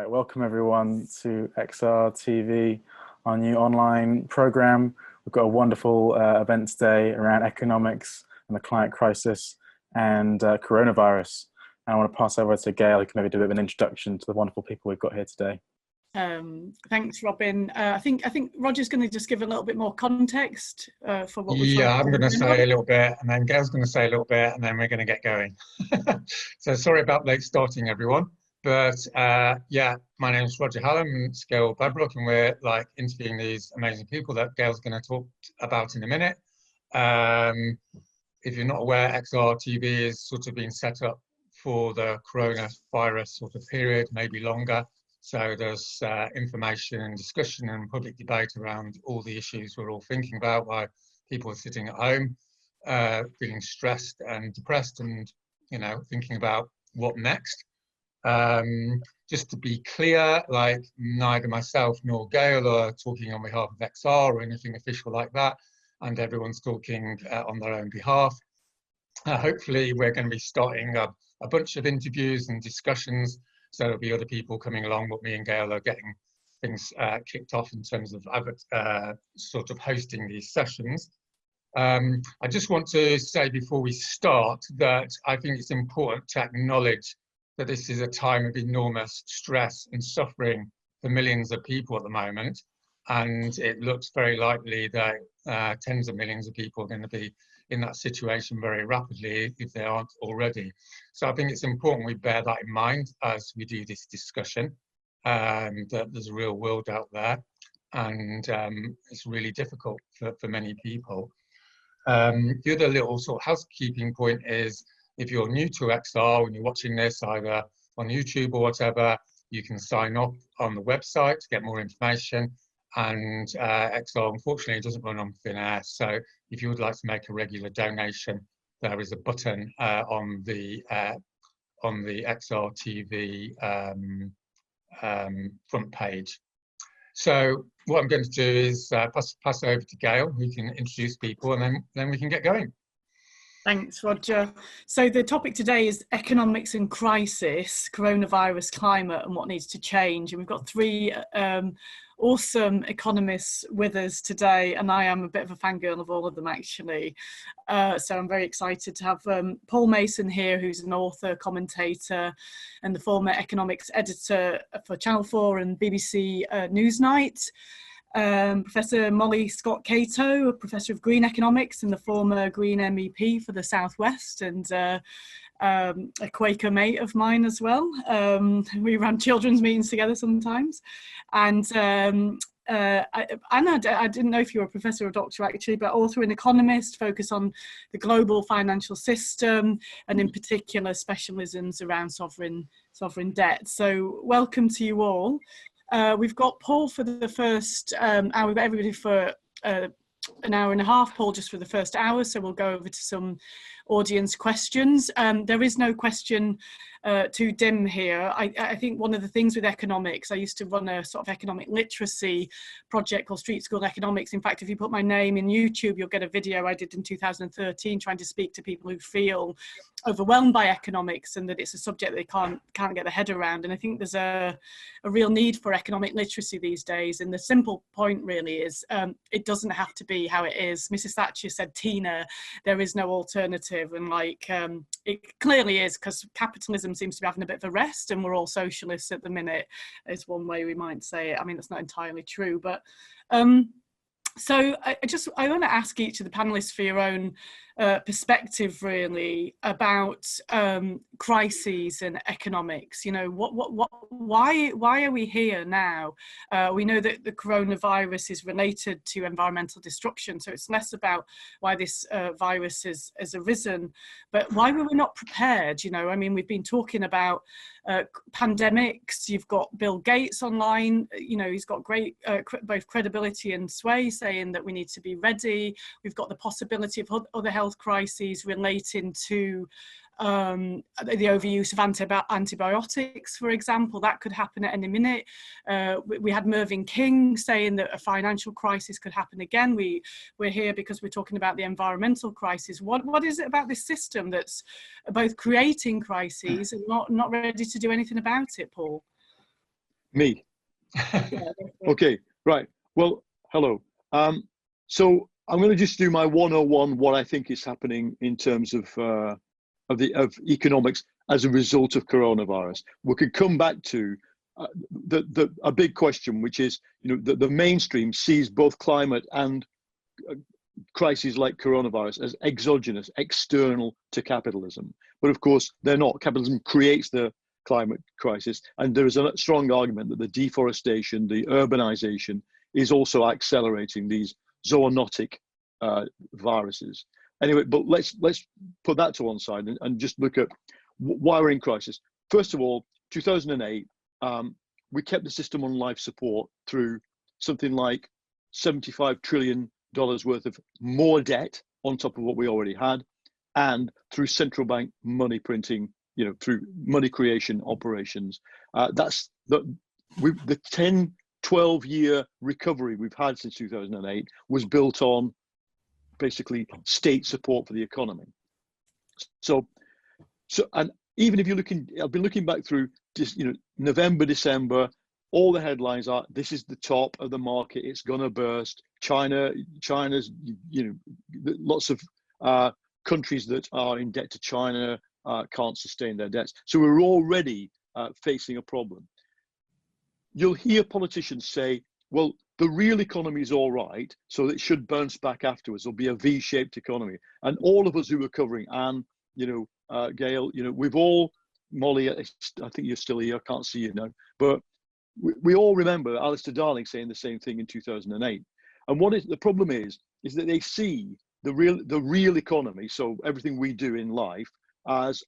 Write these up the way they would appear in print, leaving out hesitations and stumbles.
Right, welcome everyone to XR TV, our new online program. We've got a wonderful event today around economics and the climate crisis and coronavirus. And I want to pass over to Gail, who can maybe do a bit of an introduction to the wonderful people we've got here today. Thanks, Robin. I think Roger's going to just give a little bit more context for what we're Yeah, I'm going to say a little bit, and then Gail's going to say a little bit, and then we're going to get going. So sorry about late starting, everyone. But yeah, my name is Roger Hallam, and it's Gail Bradbrook, and we're like interviewing these amazing people that Gail's going to talk about in a minute. If you're not aware, XR TV is sort of being set up for the coronavirus sort of period, maybe longer. So there's information and discussion and public debate around all the issues we're all thinking about while people are sitting at home, feeling stressed and depressed and, you know, thinking about what next. Just to be clear, like neither myself nor Gail are talking on behalf of XR or anything official like that, and everyone's talking on their own behalf. Hopefully we're going to be starting a bunch of interviews and discussions. So there'll be other people coming along, but me and Gail are getting things kicked off in terms of sort of hosting these sessions. I just want to say before we start that I think it's important to acknowledge that this is a time of enormous stress and suffering for millions of people at the moment. And it looks very likely that tens of millions of people are going to be in that situation very rapidly if they aren't already. So I think it's important we bear that in mind as we do this discussion, that there's a real world out there, and it's really difficult for many people. The other little sort of housekeeping point is, if you're new to XR when you're watching this either on YouTube or whatever, you can sign up on the website to get more information. And XR unfortunately doesn't run on thin air, so if you would like to make a regular donation, there is a button on the XR TV front page. So what I'm going to do is pass over to Gail, who can introduce people, and then we can get going. Thanks, Roger. So the topic today is economics and crisis, coronavirus, climate, and what needs to change. And we've got three awesome economists with us today, and I am a bit of a fangirl of all of them, actually. So I'm very excited to have Paul Mason here, who's an author, commentator, and the former economics editor for Channel 4 and BBC Newsnight. Professor Molly Scott Cato, a professor of green economics and the former Green MEP for the Southwest, and a Quaker mate of mine as well. We ran children's meetings together sometimes. And Anna, I didn't know if you were a professor or doctor actually, but author and economist, focus on the global financial system and in particular specialisms around sovereign debt. So welcome to you all. We've got Paul for the first hour, we've got everybody for an hour and a half, Paul just for the first hour, so we'll go over to some audience questions. There is no question too dim here. I think one of the things with economics, I used to run a sort of economic literacy project called Street School Economics. In fact, if you put my name in YouTube, you'll get a video I did in 2013 trying to speak to people who feel overwhelmed by economics and that it's a subject they can't get their head around. And I think there's a real need for economic literacy these days. And the simple point really is it doesn't have to be how it is. Mrs. Thatcher said, Tina, there is no alternative. And like it clearly is, because capitalism seems to be having a bit of a rest and we're all socialists at the minute, is one way we might say it. I mean, that's not entirely true, but so I want to ask each of the panelists for your own perspective, really, about crises and economics. You know, why are we here now? We know that the coronavirus is related to environmental destruction, so it's less about why this virus has arisen, but why were we not prepared? You know, I mean, we've been talking about pandemics. You've got Bill Gates online. You know, he's got great both credibility and sway, saying that we need to be ready. We've got the possibility of other health crises relating to the overuse of antibiotics, for example. That could happen at any minute. We had Mervyn King saying that a financial crisis could happen again. We're here because we're talking about the environmental crisis. What is it about this system that's both creating crises and not ready to do anything about it, Paul? Me. Yeah, Okay, right. Well, hello. So I'm going to just do my 101, what I think is happening in terms of economics as a result of coronavirus. We could come back to a big question, which is, the mainstream sees both climate and crises like coronavirus as exogenous, external to capitalism. But of course, they're not. Capitalism creates the climate crisis, and there is a strong argument that the deforestation, the urbanization, is also accelerating these zoonotic viruses. Anyway, but let's put that to one side and just look at why we're in crisis. First of all, 2008, we kept the system on life support through something like $75 trillion worth of more debt on top of what we already had, and through central bank money printing, through money creation operations. That's the 10, 12-year recovery we've had since 2008 was built on basically state support for the economy. So, and even if you're looking, I've been looking back through just, November, December, all the headlines are, this is the top of the market, it's gonna burst. China's, lots of countries that are in debt to China can't sustain their debts. So we're already facing a problem. You'll hear politicians say, well, the real economy is all right, so it should bounce back afterwards. There'll be a V-shaped economy. And all of us who are covering, Anne, Gail, we've all, Molly, I think you're still here, I can't see you now, but we all remember Alistair Darling saying the same thing in 2008. And the problem is that they see the real economy, so everything we do in life, as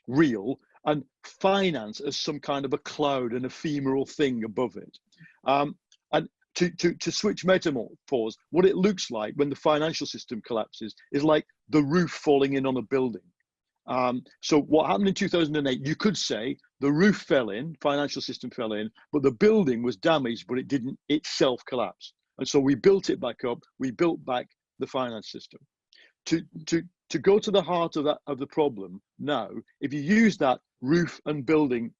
real, and finance as some kind of a cloud, an ephemeral thing above it. And to switch metaphors, what it looks like when the financial system collapses is like the roof falling in on a building. So what happened in 2008, you could say the roof fell in, financial system fell in, but the building was damaged, but it didn't itself collapse. And so we built it back up, we built back the finance system. To go to the heart of the problem now, if you use that roof and building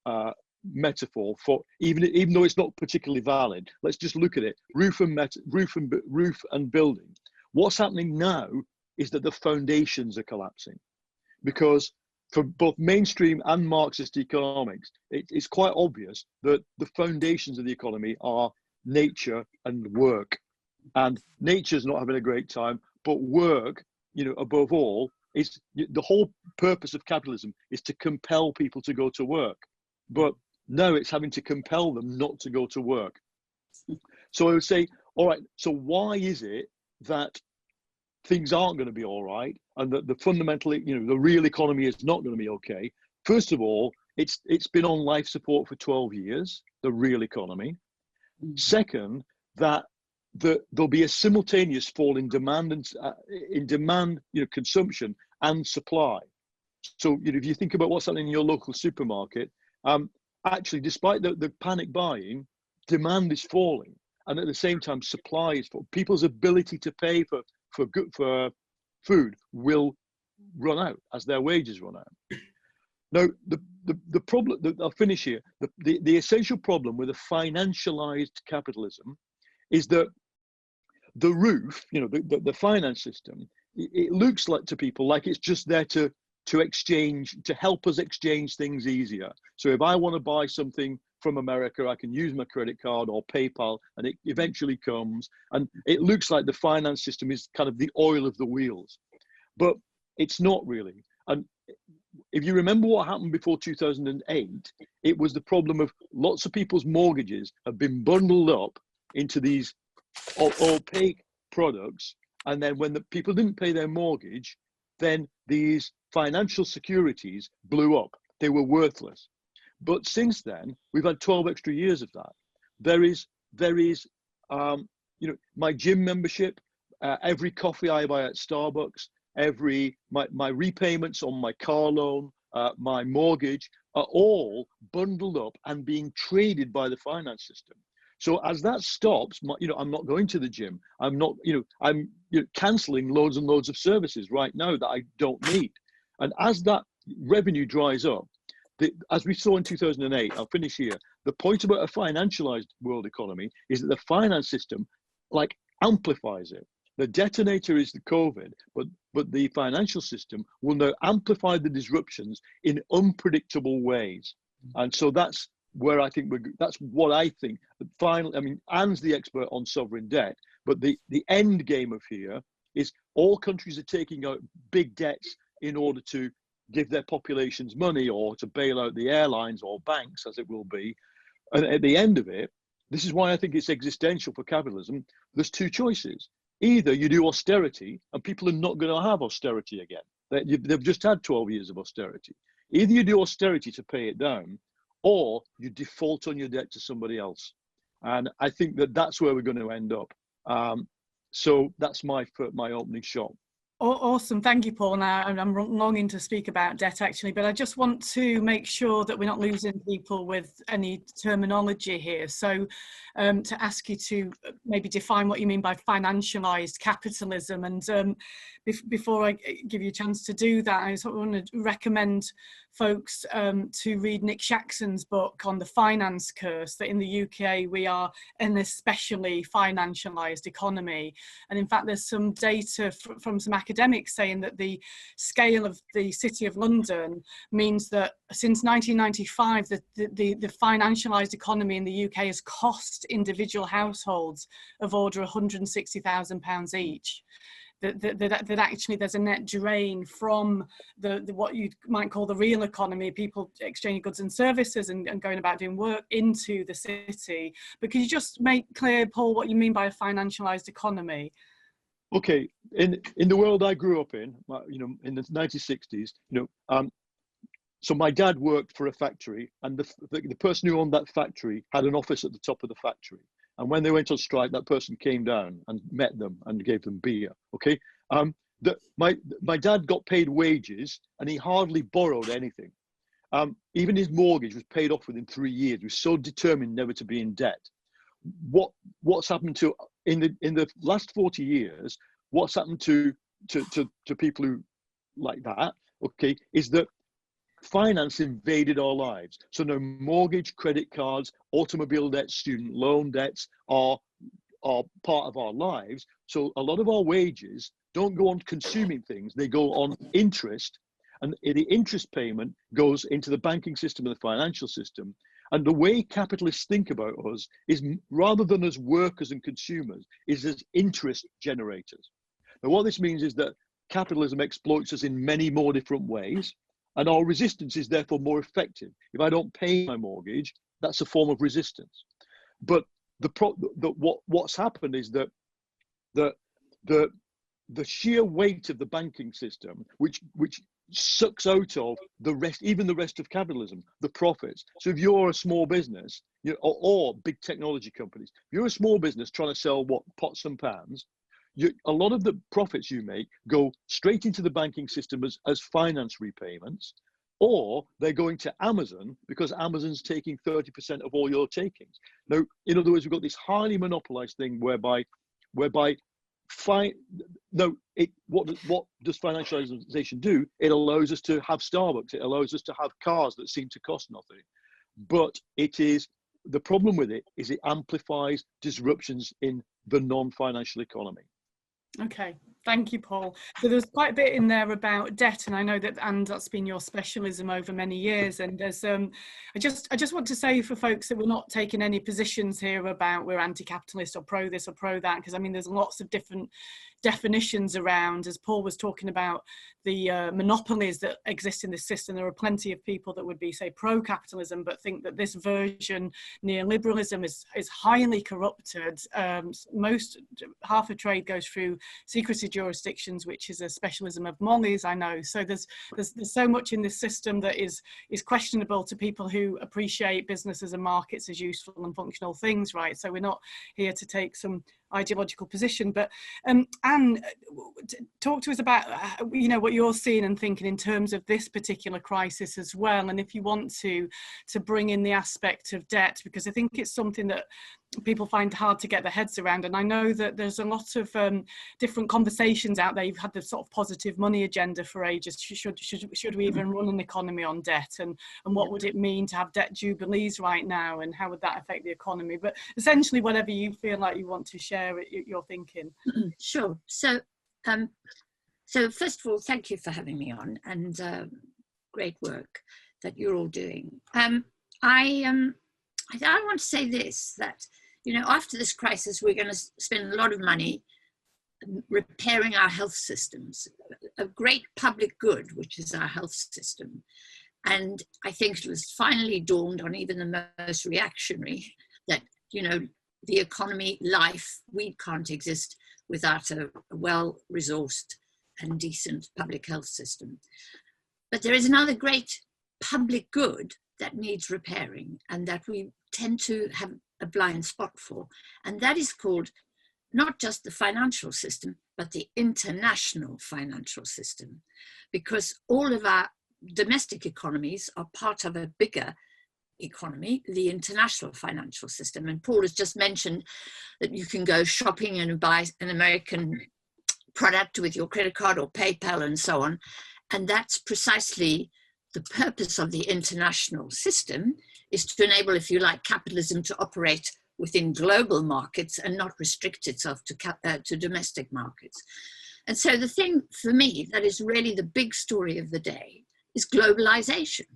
metaphor for even though it's not particularly valid, let's just look at it. Roof and building. What's happening now is that the foundations are collapsing, because for both mainstream and Marxist economics, it's quite obvious that the foundations of the economy are nature and work, and nature's not having a great time, but work, above all, is the whole purpose of capitalism is to compel people to go to work, but now it's having to compel them not to go to work. So I would say, all right, so why is it that things aren't going to be all right, and that the fundamentally, the real economy is not going to be okay? First of all, it's been on life support for 12 years, the real economy. Second, that there'll be a simultaneous fall in demand and consumption and supply. So if you think about what's happening in your local supermarket, actually, despite the panic buying, demand is falling, and at the same time, supply is falling. People's ability to pay for food will run out as their wages run out. Now, the problem, I'll finish here. The essential problem with a financialized capitalism is that the roof, the finance system, it looks like to people like it's just there to exchange, to help us exchange things easier. So if I want to buy something from America, I can use my credit card or PayPal, and it eventually comes. And it looks like the finance system is kind of the oil of the wheels, but it's not really. And if you remember what happened before 2008, it was the problem of lots of people's mortgages have been bundled up into these opaque products. And then when the people didn't pay their mortgage, then these financial securities blew up. They were worthless. But since then, we've had 12 extra years of that. There is, my gym membership, every coffee I buy at Starbucks, my repayments on my car loan, my mortgage are all bundled up and being traded by the finance system. So as that stops, I'm not going to the gym. I'm not, I'm canceling loads and loads of services right now that I don't need. And as that revenue dries up, as we saw in 2008, I'll finish here. The point about a financialized world economy is that the finance system like amplifies it. The detonator is the COVID, but the financial system will now amplify the disruptions in unpredictable ways. And so that's where I think that's what I think. Finally, I mean, Anne's the expert on sovereign debt, but the end game of here is all countries are taking out big debts in order to give their populations money or to bail out the airlines or banks, as it will be. And at the end of it, this is why I think it's existential for capitalism. There's two choices. Either you do austerity, and people are not going to have austerity again. They've just had 12 years of austerity. Either you do austerity to pay it down, or you default on your debt to somebody else. And I think that that's where we're going to end up. So that's my opening shot. Awesome, thank you, Paul. Now, I'm longing to speak about debt actually, but I just want to make sure that we're not losing people with any terminology here. So to ask you to maybe define what you mean by financialized capitalism. And before I give you a chance to do that, I just want to recommend folks to read Nick Shaxson's book on the finance curse, that in the UK we are an especially financialized economy. And in fact, there's some data from some academics saying that the scale of the City of London means that since 1995, the financialized economy in the UK has cost individual households of order £160,000 each. That actually there's a net drain from the what you might call the real economy, people exchanging goods and services and going about doing work, into the city. But could you just make clear, Paul, what you mean by a financialized economy? Okay, in the world I grew up in, in the 1960s, so my dad worked for a factory, and the person who owned that factory had an office at the top of the factory. And when they went on strike, that person came down and met them and gave them beer. Okay, my dad got paid wages, and he hardly borrowed anything. Even his mortgage was paid off within 3 years. He was so determined never to be in debt. What's happened to in the last 40 years? What's happened to people who like that? Okay, is that finance invaded our lives. So now mortgage, credit cards, automobile debts, student loan debts are part of our lives. So a lot of our wages don't go on consuming things, they go on interest, and the interest payment goes into the banking system and the financial system. And the way capitalists think about us is, rather than as workers and consumers, is as interest generators. Now what this means is that capitalism exploits us in many more different ways, and our resistance is therefore more effective. If I don't pay my mortgage, that's a form of resistance. But what's happened is that the sheer weight of the banking system, which sucks out of the rest, even the rest of capitalism, the profits. So if you're a small business, or big technology companies, if you're a small business trying to sell pots and pans, a lot of the profits you make go straight into the banking system as finance repayments, or they're going to Amazon because Amazon's taking 30% of all your takings. Now, in other words, we've got this highly monopolized thing whereby what does financialization do? It allows us to have Starbucks. It allows us to have cars that seem to cost nothing. But the problem with it is it amplifies disruptions in the non-financial economy. Okay, thank you, Paul. So there's quite a bit in there about debt, and I know that, and that's been your specialism over many years. And there's, I just want to say for folks that we're not taking any positions here about we're anti-capitalist or pro this or pro that, because I mean there's lots of different definitions around, as Paul was talking about, the monopolies that exist in this system. There are plenty of people that would be, say, pro-capitalism, but think that this version, neoliberalism, is highly corrupted. Half of trade goes through secrecy jurisdictions, which is a specialism of Molly's, I know. So there's so much in this system that is questionable to people who appreciate businesses and markets as useful and functional things, right? So we're not here to take some ideological position. But Anne, talk to us about what you're seeing and thinking in terms of this particular crisis as well, and if you want to bring in the aspect of debt, because I think it's something that people find hard to get their heads around. And I know that there's a lot of different conversations out there. You've had the sort of positive money agenda for ages. Should we even run an economy on debt, and what would it mean to have debt jubilees right now, and how would that affect the economy? But essentially, whatever you feel like you want to share your thinking. Sure. So first of all, thank you for having me on, and great work that you're all doing. I want to say this, that, after this crisis, we're going to spend a lot of money repairing our health systems, a great public good, which is our health system. And I think it was finally dawned on even the most reactionary that, the economy, life, we can't exist without a well-resourced and decent public health system. But there is another great public good that needs repairing, and that we tend to have a blind spot for. And that is called not just the financial system, but the international financial system. Because all of our domestic economies are part of a bigger economy, the international financial system. And Paul has just mentioned that you can go shopping and buy an American product with your credit card or PayPal and so on. And that's precisely the purpose of the international system, is to enable, if you like, capitalism to operate within global markets and not restrict itself to domestic markets. And so the thing for me that is really the big story of the day is globalization.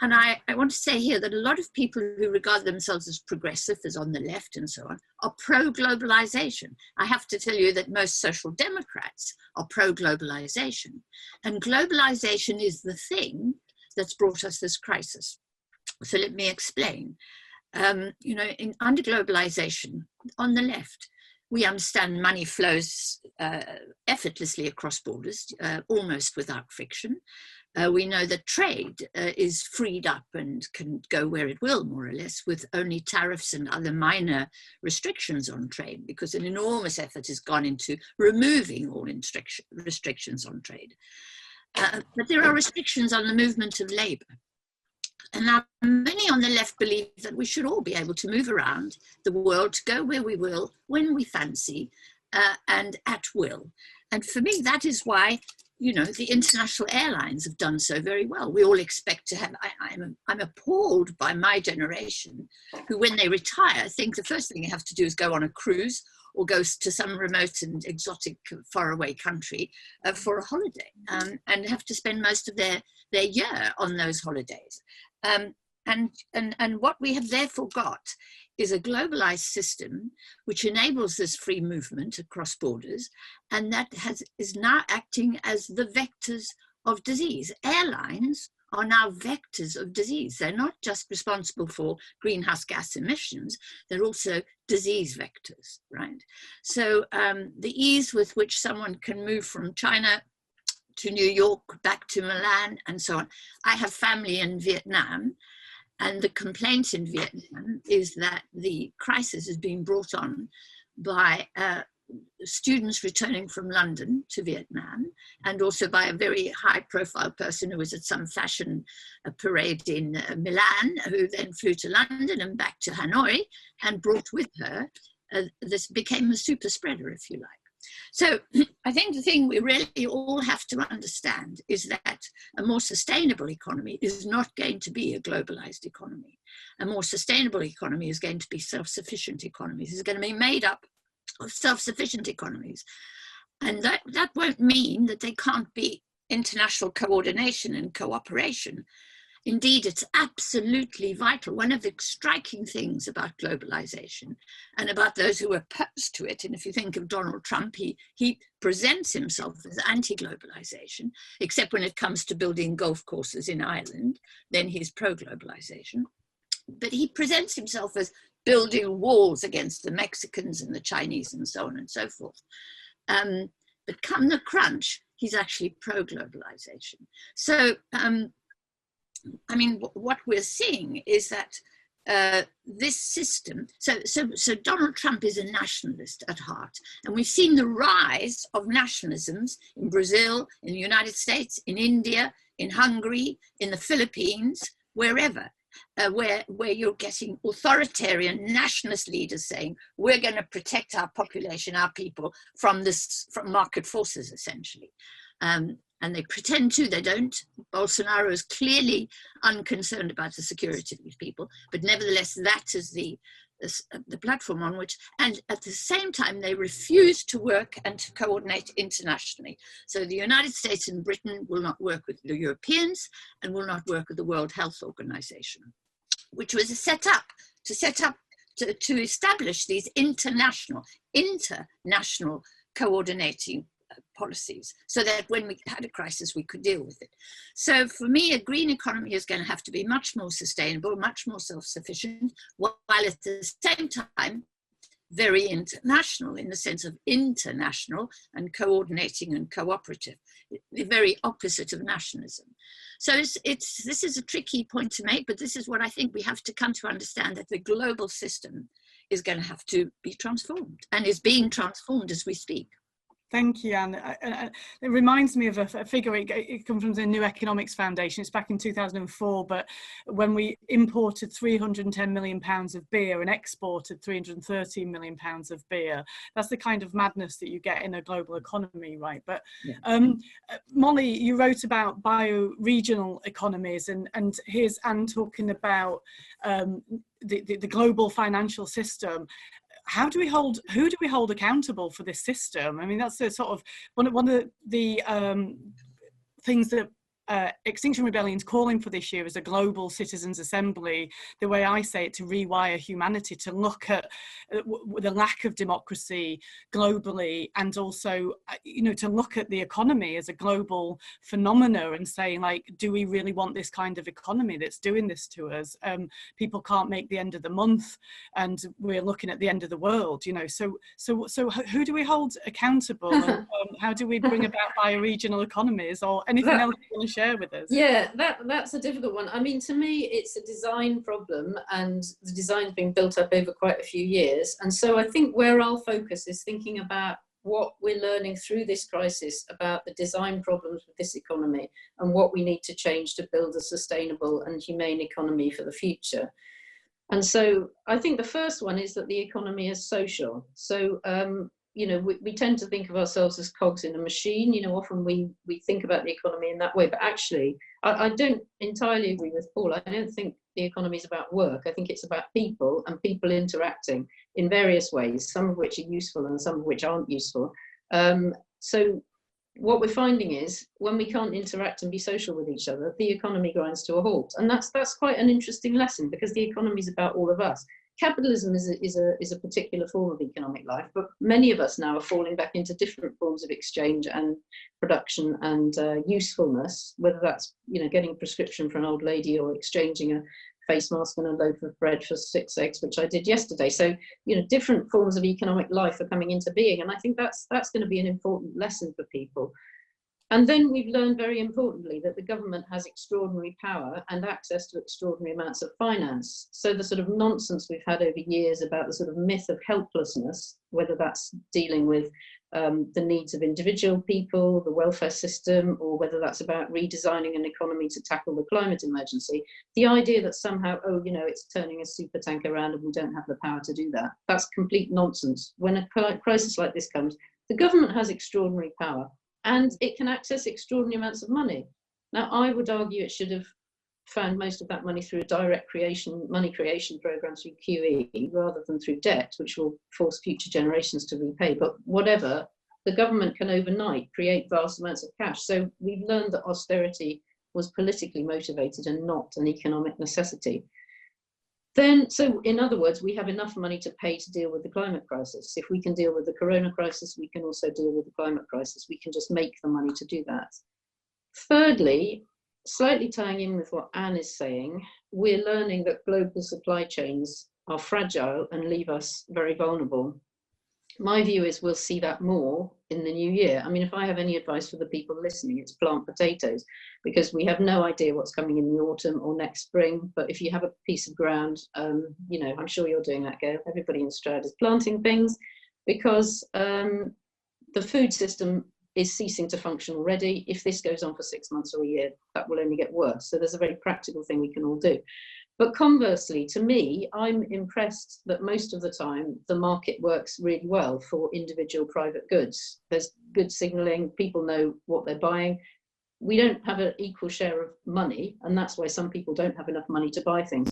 And I want to say here that a lot of people who regard themselves as progressive, as on the left and so on, are pro-globalization. I have to tell you that most social democrats are pro-globalization. And globalization is the thing that's brought us this crisis. So let me explain. Under globalization, on the left, we understand money flows effortlessly across borders, almost without friction. We know that trade is freed up and can go where it will, more or less, with only tariffs and other minor restrictions on trade, because an enormous effort has gone into removing all restrictions on trade. But there are restrictions on the movement of labor. And now many on the left believe that we should all be able to move around the world, to go where we will, when we fancy, and at will. And for me, that is why, the international airlines have done so very well. We all expect to have, I'm appalled by my generation, who when they retire, think the first thing they have to do is go on a cruise or go to some remote and exotic faraway country for a holiday, and have to spend most of their year on those holidays. And what we have therefore got is a globalized system which enables this free movement across borders, and that is now acting as the vectors of disease. Airlines are now vectors of disease. They're not just responsible for greenhouse gas emissions, they're also disease vectors, right? So the ease with which someone can move from China to New York, back to Milan, and so on. I have family in Vietnam, and the complaint in Vietnam is that the crisis is being brought on by students returning from London to Vietnam, and also by a very high-profile person who was at some fashion parade in Milan, who then flew to London and back to Hanoi, and brought with her, this became a super spreader, if you like. So I think the thing we really all have to understand is that a more sustainable economy is not going to be a globalized economy. A more sustainable economy is going to be self-sufficient economies. It's going to be made up of self-sufficient economies. And that won't mean that they can't be international coordination and cooperation. Indeed, it's absolutely vital. One of the striking things about globalization and about those who are opposed to it, and if you think of Donald Trump, he presents himself as anti-globalization, except when it comes to building golf courses in Ireland, then he's pro-globalization. But he presents himself as building walls against the Mexicans and the Chinese and so on and so forth. But come the crunch, he's actually pro-globalization. So, I mean, what we're seeing is that this system, so Donald Trump is a nationalist at heart, and we've seen the rise of nationalisms in Brazil, in the United States, in India, in Hungary, in the Philippines, wherever, where you're getting authoritarian nationalist leaders saying, we're going to protect our population, our people, from market forces, essentially. And they pretend to, they don't. Bolsonaro is clearly unconcerned about the security of these people, but nevertheless, that is the platform on which, and at the same time, they refuse to work and to coordinate internationally. So the United States and Britain will not work with the Europeans and will not work with the World Health Organization, which was set up to establish these international coordinating policies, so that when we had a crisis, we could deal with it. So for me, a green economy is going to have to be much more sustainable, much more self-sufficient, while at the same time, very international in the sense of international and coordinating and cooperative, the very opposite of nationalism. So this is a tricky point to make, but this is what I think we have to come to understand, that the global system is going to have to be transformed and is being transformed as we speak. Thank you, Anne. It reminds me of a figure, it comes from the New Economics Foundation. It's back in 2004, but when we imported 310 million pounds of beer and exported 313 million pounds of beer, that's the kind of madness that you get in a global economy, right? But yeah. Molly, you wrote about bio-regional economies, and here's Anne talking about the global financial system. Who do we hold accountable for this system? I mean, that's a sort of one of the things that Extinction Rebellion's calling for this year is a global citizens' assembly, the way I say it, to rewire humanity, to look at the lack of democracy globally, and also, to look at the economy as a global phenomena and saying, like, do we really want this kind of economy that's doing this to us? People can't make the end of the month, and we're looking at the end of the world, So who do we hold accountable, and how do we bring about bioregional economies, or anything else you want to share with us? Yeah, that's a difficult one. I mean, to me, it's a design problem, and the design's been built up over quite a few years. And so I think where I'll focus is thinking about what we're learning through this crisis about the design problems with this economy and what we need to change to build a sustainable and humane economy for the future. And so I think the first one is that the economy is social. So we tend to think of ourselves as cogs in a machine. Often we think about the economy in that way, but actually, I don't entirely agree with Paul. I don't think the economy is about work. I think it's about people and people interacting in various ways, some of which are useful and some of which aren't useful. So what we're finding is when we can't interact and be social with each other, the economy grinds to a halt. And that's quite an interesting lesson, because the economy is about all of us. Capitalism is a particular form of economic life, but many of us now are falling back into different forms of exchange and production and usefulness, whether that's getting a prescription for an old lady or exchanging a face mask and a loaf of bread for 6 eggs, which I did yesterday. So different forms of economic life are coming into being, and I think that's going to be an important lesson for people. And then we've learned very importantly that the government has extraordinary power and access to extraordinary amounts of finance. So the sort of nonsense we've had over years about the sort of myth of helplessness, whether that's dealing with the needs of individual people, the welfare system, or whether that's about redesigning an economy to tackle the climate emergency, the idea that somehow, it's turning a super tank around and we don't have the power to do that, that's complete nonsense. When a crisis like this comes, the government has extraordinary power, and it can access extraordinary amounts of money. Now, I would argue it should have found most of that money through a direct money creation program through QE, rather than through debt, which will force future generations to repay. But whatever, the government can overnight create vast amounts of cash. So we've learned that austerity was politically motivated and not an economic necessity. So in other words, we have enough money to pay to deal with the climate crisis. If we can deal with the corona crisis, we can also deal with the climate crisis. We can just make the money to do that. Thirdly, slightly tying in with what Anne is saying, we're learning that global supply chains are fragile and leave us very vulnerable. My view is we'll see that more in the new year. I mean, if I have any advice for the people listening, it's plant potatoes, because we have no idea what's coming in the autumn or next spring. But if you have a piece of ground, you know, I'm sure you're doing that, Gail. Everybody in Stroud is planting things, because the food system is ceasing to function already. If this goes on for 6 months or a year, that will only get worse. So there's a very practical thing we can all do. But conversely, to me, I'm impressed that most of the time the market works really well for individual private goods. There's good signalling, people know what they're buying. We don't have an equal share of money, and that's why some people don't have enough money to buy things.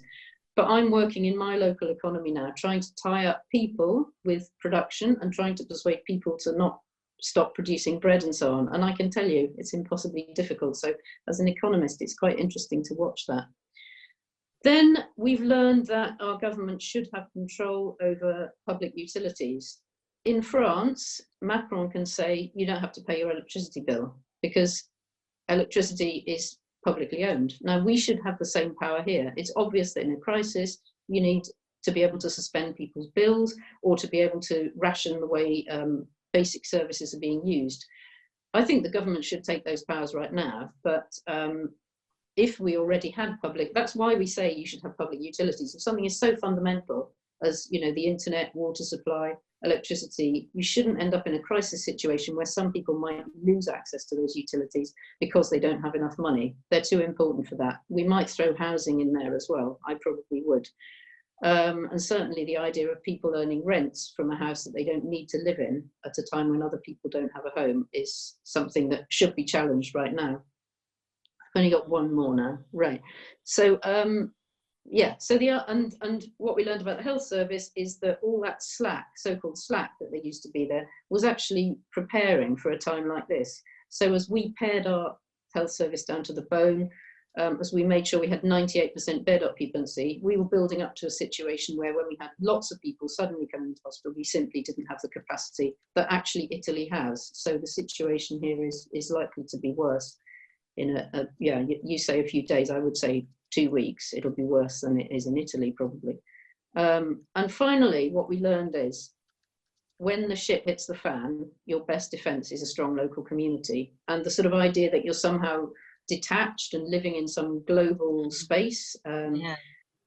But I'm working in my local economy now, trying to tie up people with production and trying to persuade people to not stop producing bread and so on. And I can tell you, it's impossibly difficult. So as an economist, it's quite interesting to watch that. Then we've learned that our government should have control over public utilities. In France, Macron can say, you don't have to pay your electricity bill because electricity is publicly owned. Now, we should have the same power here. It's obvious that in a crisis, you need to be able to suspend people's bills or to be able to ration the way basic services are being used. I think the government should take those powers right now, but if we already had public, that's why we say you should have public utilities. If something is so fundamental as, you know, the internet, water supply, electricity, you shouldn't end up in a crisis situation where some people might lose access to those utilities because they don't have enough money. They're too important for that. We might throw housing in there as well. I probably would. And certainly the idea of people earning rents from a house that they don't need to live in at a time when other people don't have a home is something that should be challenged right now. I've only got one more now, right? So yeah, so and what we learned about the health service is that all that slack, so-called slack that there used to be there, was actually preparing for a time like this. So as we pared our health service down to the bone, as we made sure we had 98% bed occupancy, we were building up to a situation where when we had lots of people suddenly coming into hospital, we simply didn't have the capacity that actually Italy has. So the situation here is likely to be worse in yeah, you say a few days, I would say 2 weeks. It'll be worse than it is in Italy probably. And finally, what we learned is when the shit hits the fan, your best defense is a strong local community. And the sort of idea that you're somehow detached and living in some global space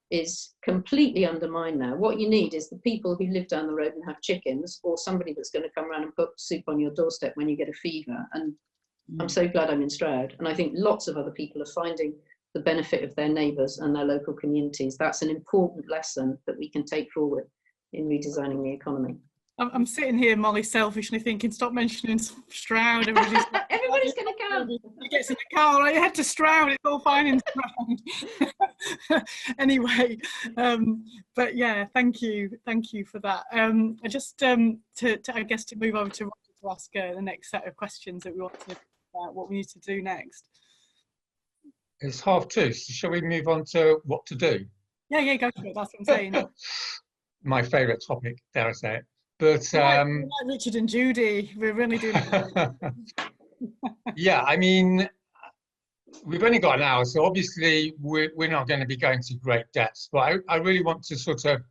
is completely undermined now. What you need is the people who live down the road and have chickens, or somebody that's going to come around and put soup on your doorstep when you get a fever. And I'm so glad I'm in Stroud. And I think lots of other people are finding the benefit of their neighbours and their local communities. That's an important lesson that we can take forward in redesigning the economy. I'm sitting here, Molly, selfishly thinking, stop mentioning Stroud. Everybody's going to come. You get in the car, right? You head to Stroud, it's all fine in Stroud. Anyway, but yeah, thank you for that. I just, I guess to move over to ask the next set of questions that we want to, what we need to do next. It's 2:30, so shall we move on to what to do? Yeah, go for it, that's what I'm saying. My favourite topic, dare I say it. But we're like Richard and Judy, we're really doing yeah, I mean, we've only got an hour, so obviously we're not going to be going to great depths, but I really want to sort of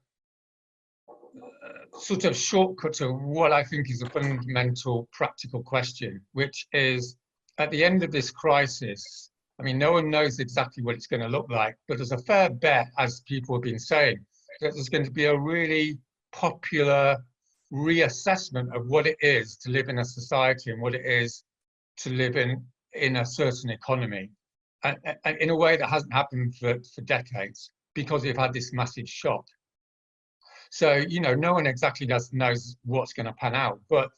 shortcut to what I think is a fundamental practical question, which is, at the end of this crisis, I mean, no one knows exactly what it's going to look like, but there's a fair bet, as people have been saying, that there's going to be a really popular reassessment of what it is to live in a society and what it is to live in a certain economy, and in a way that hasn't happened for decades, because we've had this massive shock. So, you know, no one exactly knows what's going to pan out. But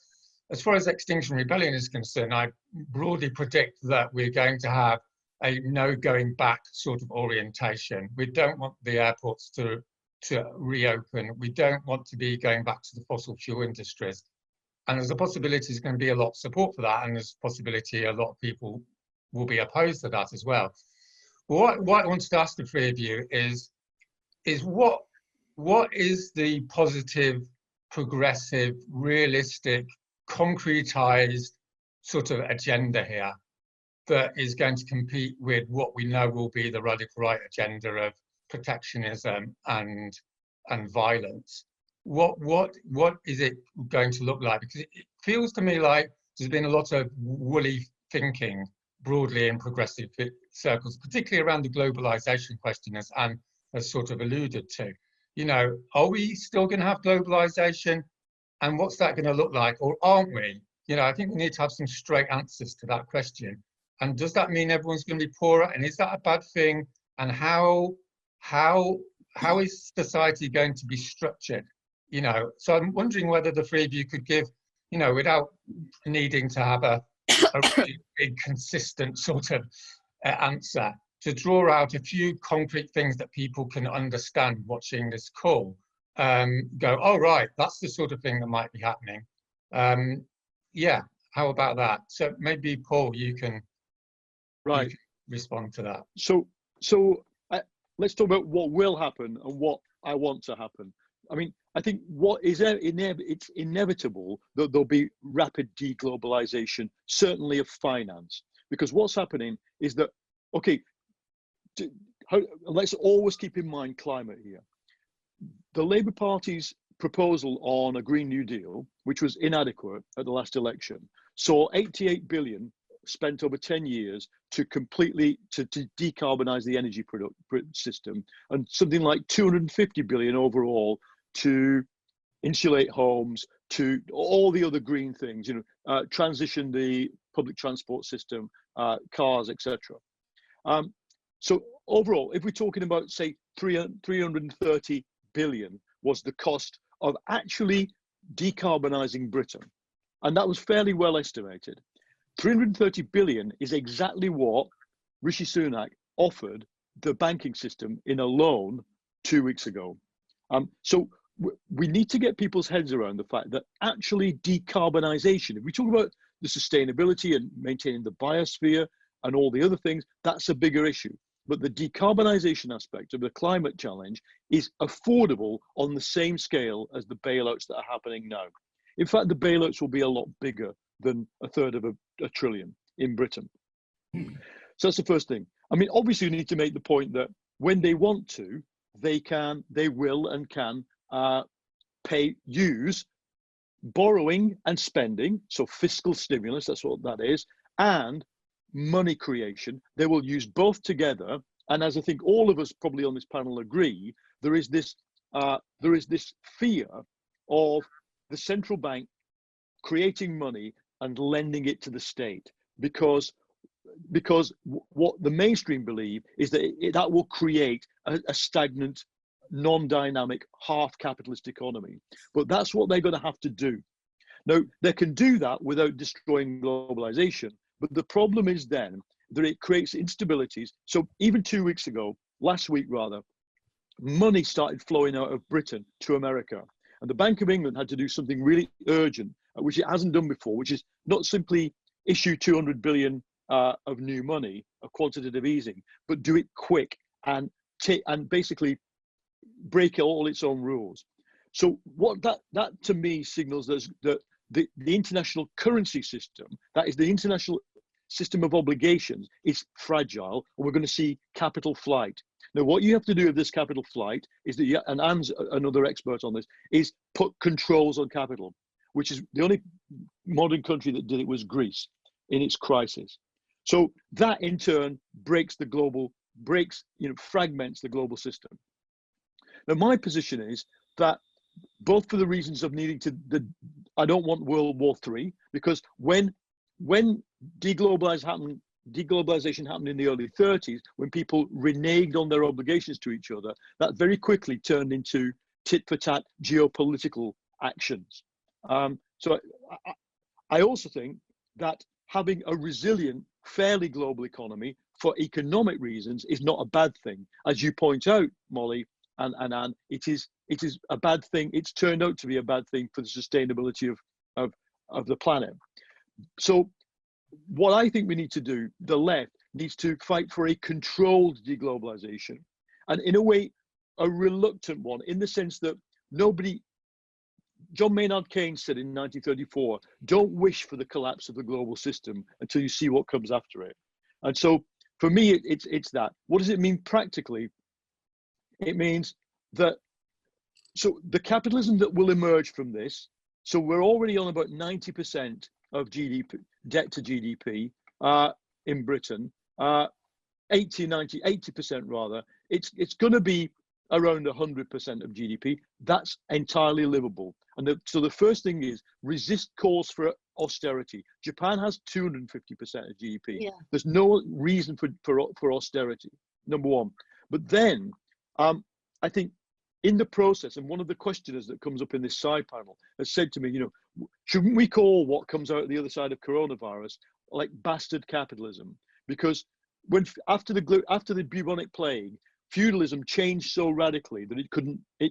as far as Extinction Rebellion is concerned, I broadly predict that we're going to have a no going back sort of orientation. We don't want the airports to reopen. We don't want to be going back to the fossil fuel industries. And there's a possibility there's going to be a lot of support for that, and there's a possibility a lot of people will be opposed to that as well. What I wanted to ask the three of you is what is the positive, progressive, realistic, concretized sort of agenda here that is going to compete with what we know will be the radical right agenda of protectionism and violence? What is it going to look like? Because feels to me like there's been a lot of woolly thinking broadly in progressive circles, particularly around the globalization question, as Anne has sort of alluded to. You know, are we still going to have globalization? And what's that going to look like? Or aren't we? You know, I think we need to have some straight answers to that question. And does that mean everyone's going to be poorer? And is that a bad thing? And how is society going to be structured? You know, so I'm wondering whether the three of you could give, you know, without needing to have a really big, consistent sort of answer, to draw out a few concrete things that people can understand watching this call. Go, oh, right, that's the sort of thing that might be happening. Yeah, how about that? So maybe, Paul, you can respond to that. So let's talk about what will happen and what I want to happen. I mean, I think what is it's inevitable that there'll be rapid deglobalization, certainly of finance, because what's happening is that, okay, let's always keep in mind climate here. The Labour Party's proposal on a Green New Deal, which was inadequate at the last election, saw 88 billion spent over 10 years to completely to decarbonize the energy system, and something like 250 billion overall to insulate homes, to all the other green things, you know, transition the public transport system, cars, etc. So overall, if we're talking about, say, 330 billion was the cost of actually decarbonizing Britain, and that was fairly well estimated. 330 billion is exactly what Rishi Sunak offered the banking system in a loan 2 weeks ago. So we need to get people's heads around the fact that actually decarbonization, if we talk about the sustainability and maintaining the biosphere and all the other things, that's a bigger issue. But the decarbonization aspect of the climate challenge is affordable on the same scale as the bailouts that are happening now. In fact, the bailouts will be a lot bigger than a third of a trillion in Britain. So that's the first thing. I mean, obviously, we need to make the point that when they want to, they will and can use borrowing and spending, so fiscal stimulus, that's what that is, and money creation. They will use both together. And as I think all of us probably on this panel agree, there is this fear of the central bank creating money and lending it to the state, because what the mainstream believe is that that will create a stagnant, non-dynamic, half-capitalist economy. But that's what they're going to have to do. Now, they can do that without destroying globalization, but the problem is then that it creates instabilities. So even 2 weeks ago, last week rather, money started flowing out of Britain to America. And the Bank of England had to do something really urgent, which it hasn't done before, which is not simply issue 200 billion of new money, of quantitative easing, but do it quick and basically break all its own rules. So what that to me signals that the international currency system, that is the international system of obligations, is fragile, and we're going to see capital flight. Now, what you have to do with this capital flight is that, and Anne's another expert on this, is put controls on capital, which is the only modern country that did it was Greece in its crisis. So that in turn fragments the global system. Now, my position is that both for the reasons of needing to, I don't want World War III, because when deglobalization happened in the early 30s, when people reneged on their obligations to each other, that very quickly turned into tit-for-tat geopolitical actions. So I also think that having a resilient, fairly global economy for economic reasons is not a bad thing. As you point out, Molly and Anne, it is a bad thing. It's turned out to be a bad thing for the sustainability of the planet. So what I think we need to do, the left needs to fight for a controlled deglobalization, and in a way, a reluctant one, in the sense that John Maynard Keynes said in 1934, don't wish for the collapse of the global system until you see what comes after it. And so for me, it's that. What does it mean practically? It means that, so the capitalism that will emerge from this So we're already on about 90% of GDP, debt to GDP in Britain, 80% rather. It's going to be around 100% of GDP. That's entirely livable. And so the first thing is resist calls for austerity. Japan has 250% of GDP. Yeah. There's no reason for austerity, number one. But then I think in the process, and one of the questioners that comes up in this side panel has said to me, you know, shouldn't we call what comes out the other side of coronavirus like bastard capitalism? Because when after the bubonic plague, feudalism changed so radically that it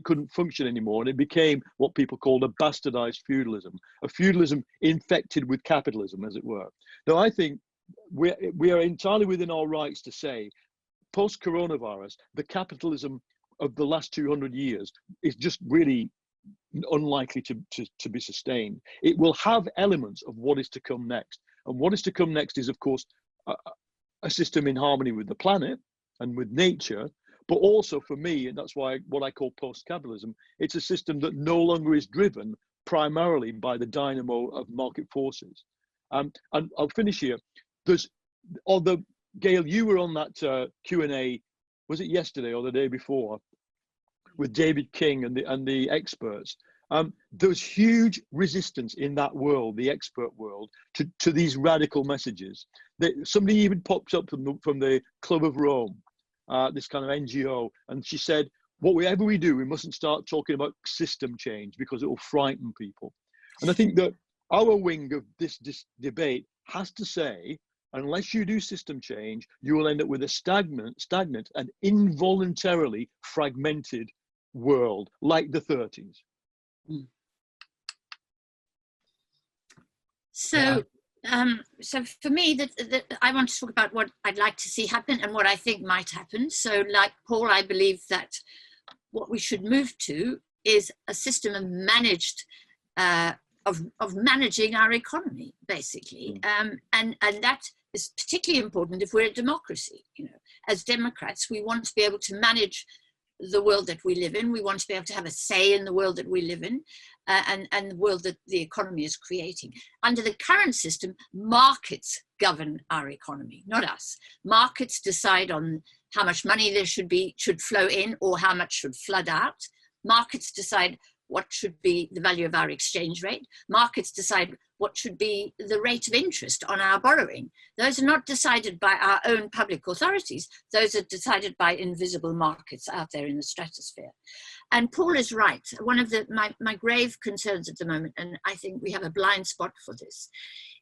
couldn't function anymore, and it became what people called a bastardized feudalism, a feudalism infected with capitalism, as it were. Now, I think we are entirely within our rights to say, post-coronavirus, the capitalism of the last 200 years is just really unlikely to be sustained. It will have elements of what is to come next, and what is to come next is, of course, a system in harmony with the planet and with nature. But also for me, and that's why what I call post-capitalism, it's a system that no longer is driven primarily by the dynamo of market forces. And I'll finish here. Gail, you were on that Q&A, was it yesterday or the day before, with David King and the experts. There's huge resistance in that world, the expert world, to these radical messages. Somebody even pops up from the Club of Rome, this kind of NGO, and she said, whatever we do, we mustn't start talking about system change because it will frighten people. And I think that our wing of this debate has to say, unless you do system change, you will end up with a stagnant and involuntarily fragmented world like the 30s. So, so for me, I want to talk about what I'd like to see happen and what I think might happen. So like Paul, I believe that what we should move to is a system of of managing our economy, basically. And that is particularly important if we're a democracy. You know, as Democrats, we want to be able to manage the world that we live in. We want to be able to have a say in the world that we live in, and the world that the economy is creating. Under the current system, markets govern our economy, not us. Markets decide on how much money there should flow in, or how much should flood out. Markets decide what should be the value of our exchange rate. Markets decide what should be the rate of interest on our borrowing. Those are not decided by our own public authorities. Those are decided by invisible markets out there in the stratosphere. And Paul is right. One of my grave concerns at the moment, and I think we have a blind spot for this,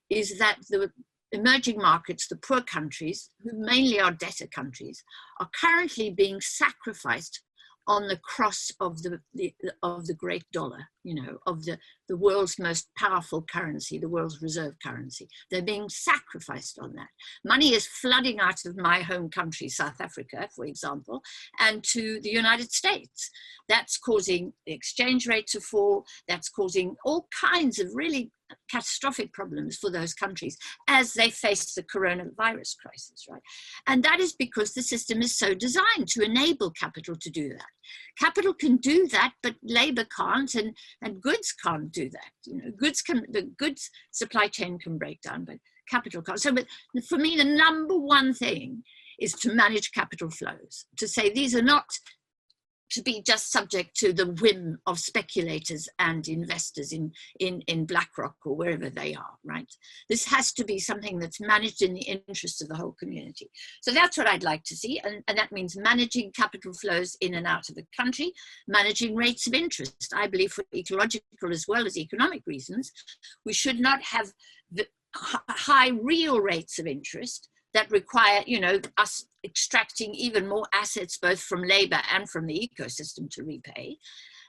is that the emerging markets, the poor countries, who mainly are debtor countries, are currently being sacrificed on the cross of the great dollar, you know, of the world's most powerful currency, the world's reserve currency. They're being sacrificed on that. Money is flooding out of my home country, South Africa, for example, and to the United States. That's causing the exchange rate to fall. That's causing all kinds of really catastrophic problems for those countries as they face the coronavirus crisis, right? And that is because the system is so designed to enable capital to do that. Capital can do that, but labor can't, and goods can't do that. You know, the goods supply chain can break down, but capital can't. So, but for me, the number one thing is to manage capital flows, to say these are not to be just subject to the whim of speculators and investors in BlackRock or wherever they are, right? This has to be something that's managed in the interests of the whole community. So that's what I'd like to see, and that means managing capital flows in and out of the country, managing rates of interest. I believe for ecological as well as economic reasons, we should not have the high real rates of interest that require, you know, us extracting even more assets, both from labor and from the ecosystem to repay.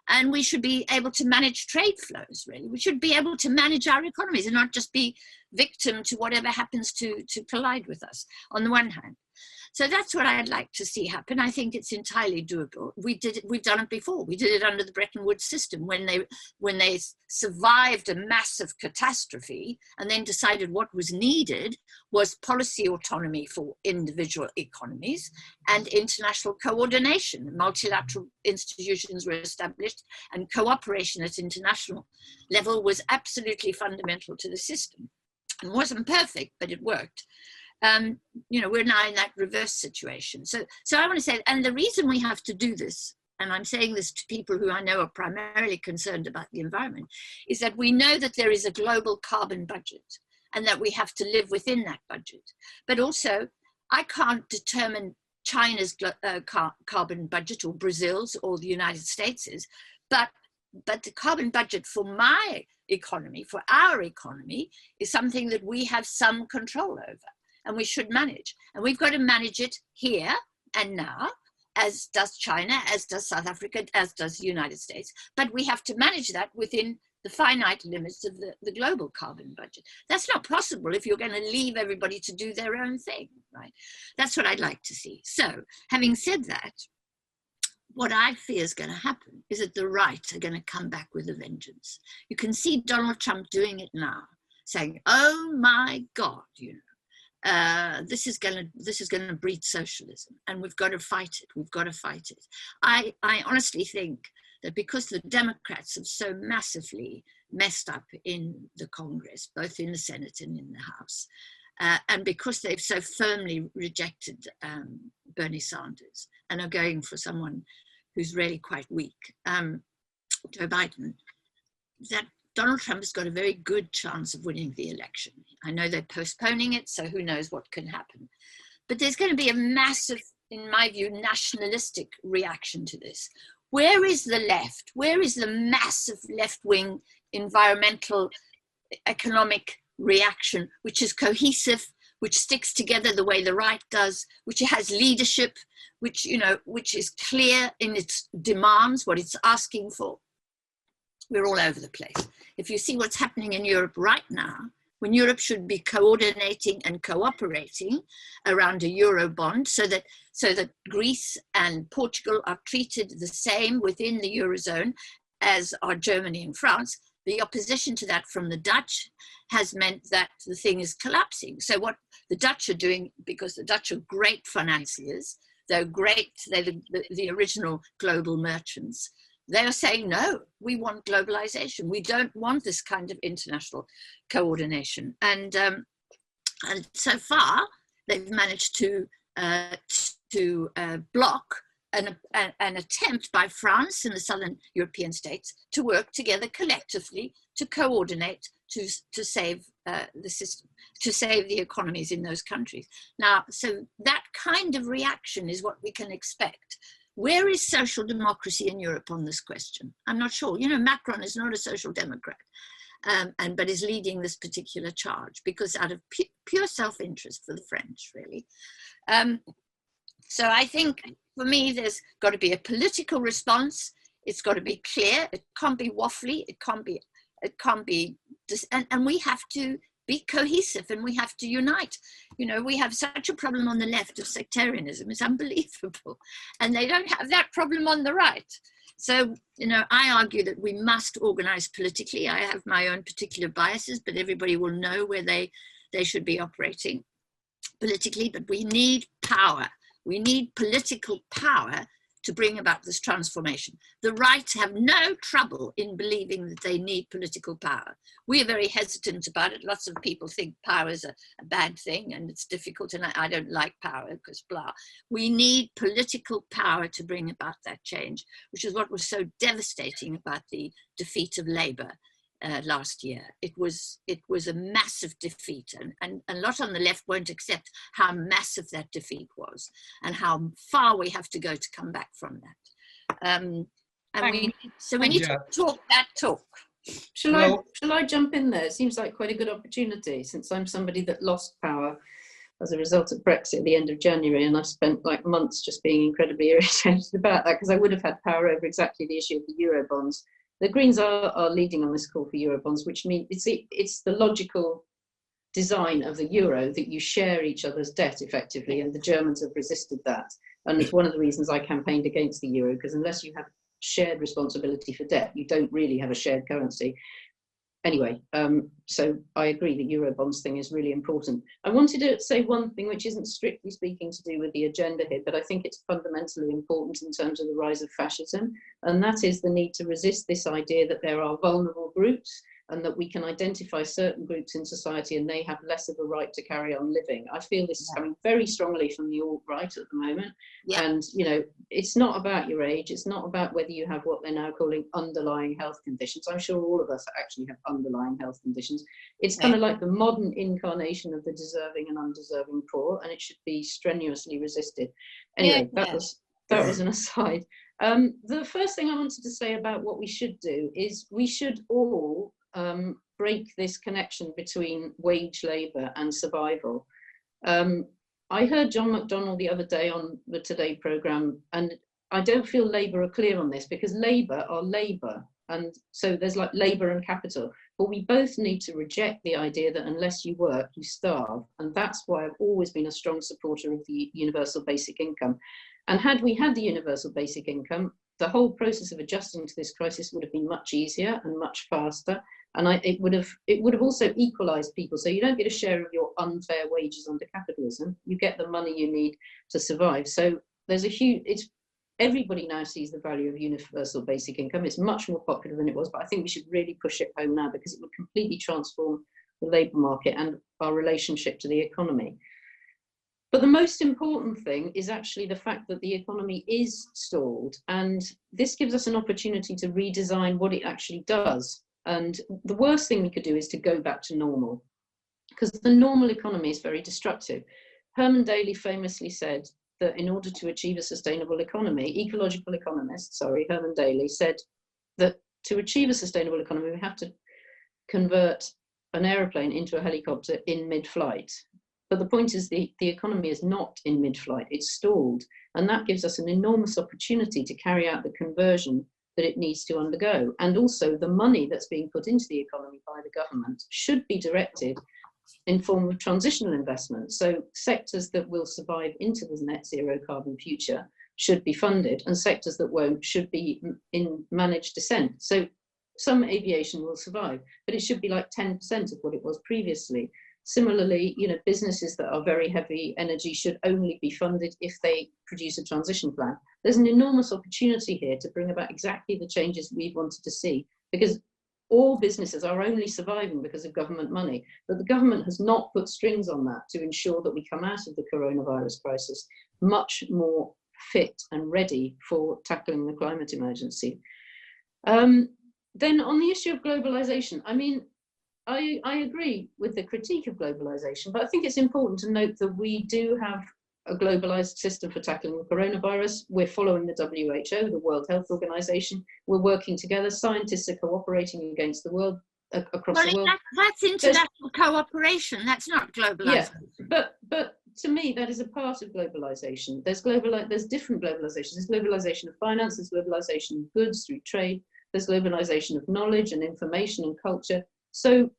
And we should be able to manage trade flows, really. We should be able to manage our economies and not just be victim to whatever happens to collide with us, on the one hand. So that's what I'd like to see happen. I think it's entirely doable. We've done it before. We did it under the Bretton Woods system when they survived a massive catastrophe and then decided what was needed was policy autonomy for individual economies and international coordination. Multilateral institutions were established and cooperation at international level was absolutely fundamental to the system. It wasn't perfect, but it worked. We're now in that reverse situation. So I want to say, and the reason we have to do this, and I'm saying this to people who I know are primarily concerned about the environment, is that we know that there is a global carbon budget and that we have to live within that budget. But also, I can't determine China's carbon budget or Brazil's or the United States's, but the carbon budget for my economy, for our economy, is something that we have some control over. And we should manage. And we've got to manage it here and now, as does China, as does South Africa, as does the United States. But we have to manage that within the finite limits of the global carbon budget. That's not possible if you're going to leave everybody to do their own thing, right? That's what I'd like to see. So, having said that, what I fear is going to happen is that the right are going to come back with a vengeance. You can see Donald Trump doing it now, saying, oh my God, this is going to breed socialism, and we've got to fight it. We've got to fight it. I honestly think that because the Democrats have so massively messed up in the Congress, both in the Senate and in the House, and because they've so firmly rejected Bernie Sanders and are going for someone who's really quite weak, Joe Biden, that Donald Trump has got a very good chance of winning the election. I know they're postponing it, so who knows what can happen. But there's going to be a massive, in my view, nationalistic reaction to this. Where is the left? Where is the massive left-wing environmental economic reaction, which is cohesive, which sticks together the way the right does, which has leadership, which is clear in its demands, what it's asking for? We're all over the place. If you see what's happening in Europe right now, when Europe should be coordinating and cooperating around a Eurobond so that Greece and Portugal are treated the same within the Eurozone as are Germany and France, the opposition to that from the Dutch has meant that the thing is collapsing. So what the Dutch are doing, because the Dutch are great financiers, they're the original global merchants, they are saying, no, we want globalization. We don't want this kind of international coordination. And so far, they've managed to block an attempt by France and the southern European states to work together collectively to coordinate to save the system, to save the economies in those countries. Now, so that kind of reaction is what we can expect. Where is social democracy in Europe on this question? I'm not sure. Macron is not a social democrat, but is leading this particular charge because out of pure self-interest for the French, really. So I think for me, there's got to be a political response. It's got to be clear. It can't be waffly. It can't be, and we have to be cohesive and we have to unite. We have such a problem on the left of sectarianism. It's unbelievable. And they don't have that problem on the right. So, I argue that we must organize politically. I have my own particular biases, but everybody will know where they should be operating politically. But we need power. We need political power to bring about this transformation. The right have no trouble in believing that they need political power. We are very hesitant about it. Lots of people think power is a bad thing and it's difficult, and I don't like power because blah. We need political power to bring about that change, which is what was so devastating about the defeat of Labour last year. It was a massive defeat, and a lot on the left won't accept how massive that defeat was and how far we have to go to come back from that. We need to talk that talk. Shall I jump in there? It seems like quite a good opportunity, since I'm somebody that lost power as a result of Brexit at the end of January, and I've spent months just being incredibly irritated about that, because I would have had power over exactly the issue of the Eurobonds. The Greens are leading on this call for Eurobonds, which means it's the logical design of the euro that you share each other's debt effectively, and the Germans have resisted that. And it's one of the reasons I campaigned against the euro, because unless you have shared responsibility for debt, you don't really have a shared currency. Anyway, so I agree the Eurobonds thing is really important. I wanted to say one thing which isn't strictly speaking to do with the agenda here, but I think it's fundamentally important in terms of the rise of fascism, and that is the need to resist this idea that there are vulnerable groups and that we can identify certain groups in society and they have less of a right to carry on living. I feel this is coming very strongly from the alt-right at the moment. Yeah. And, you know, it's not about your age. It's not about whether you have what they're now calling underlying health conditions. I'm sure all of us actually have underlying health conditions. It's kind of like the modern incarnation of the deserving and undeserving poor, and it should be strenuously resisted. Anyway, that was an aside. The first thing I wanted to say about what we should do is we should all break this connection between wage labour and survival. I heard John McDonnell the other day on the Today programme, and I don't feel Labour are clear on this, because Labour are labour, and so there's like labour and capital, but we both need to reject the idea that unless you work, you starve, and that's why I've always been a strong supporter of the universal basic income. And had we had the universal basic income, the whole process of adjusting to this crisis would have been much easier and much faster. And it would have also equalised people. So you don't get a share of your unfair wages under capitalism. You get the money you need to survive. So there's a huge, everybody now sees the value of universal basic income. It's much more popular than it was, but I think we should really push it home now, because it would completely transform the labour market and our relationship to the economy. But the most important thing is actually the fact that the economy is stalled, and this gives us an opportunity to redesign what it actually does. And the worst thing we could do is to go back to normal, because the normal economy is very destructive. Herman Daly famously said that in order to achieve a sustainable economy, ecological economist, Herman Daly said that to achieve a sustainable economy, we have to convert an aeroplane into a helicopter in mid-flight. But the point is the economy is not in mid-flight, it's stalled. And that gives us an enormous opportunity to carry out the conversion that it needs to undergo. And also the money that's being put into the economy by the government should be directed in form of transitional investment. So sectors that will survive into the net zero carbon future should be funded, and sectors that won't should be in managed descent. So some aviation will survive, but it should be like 10% of what it was previously. Similarly, you know, businesses that are very heavy energy should only be funded if they produce a transition plan. There's an enormous opportunity here to bring about exactly the changes we've wanted to see, because all businesses are only surviving because of government money, but the government has not put strings on that to ensure that we come out of the coronavirus crisis much more fit and ready for tackling the climate emergency. Then on the issue of globalization, I mean, I agree with the critique of globalization, but I think it's important to note that we do have a globalized system for tackling the coronavirus. We're following the WHO, the World Health Organization. We're working together. Scientists are cooperating against the world, across the world. That's international cooperation. That's not globalization. Yeah, but to me, that is a part of globalization. There's different globalizations. There's globalization of finance. There's globalization of goods through trade. There's globalization of knowledge and information and culture. So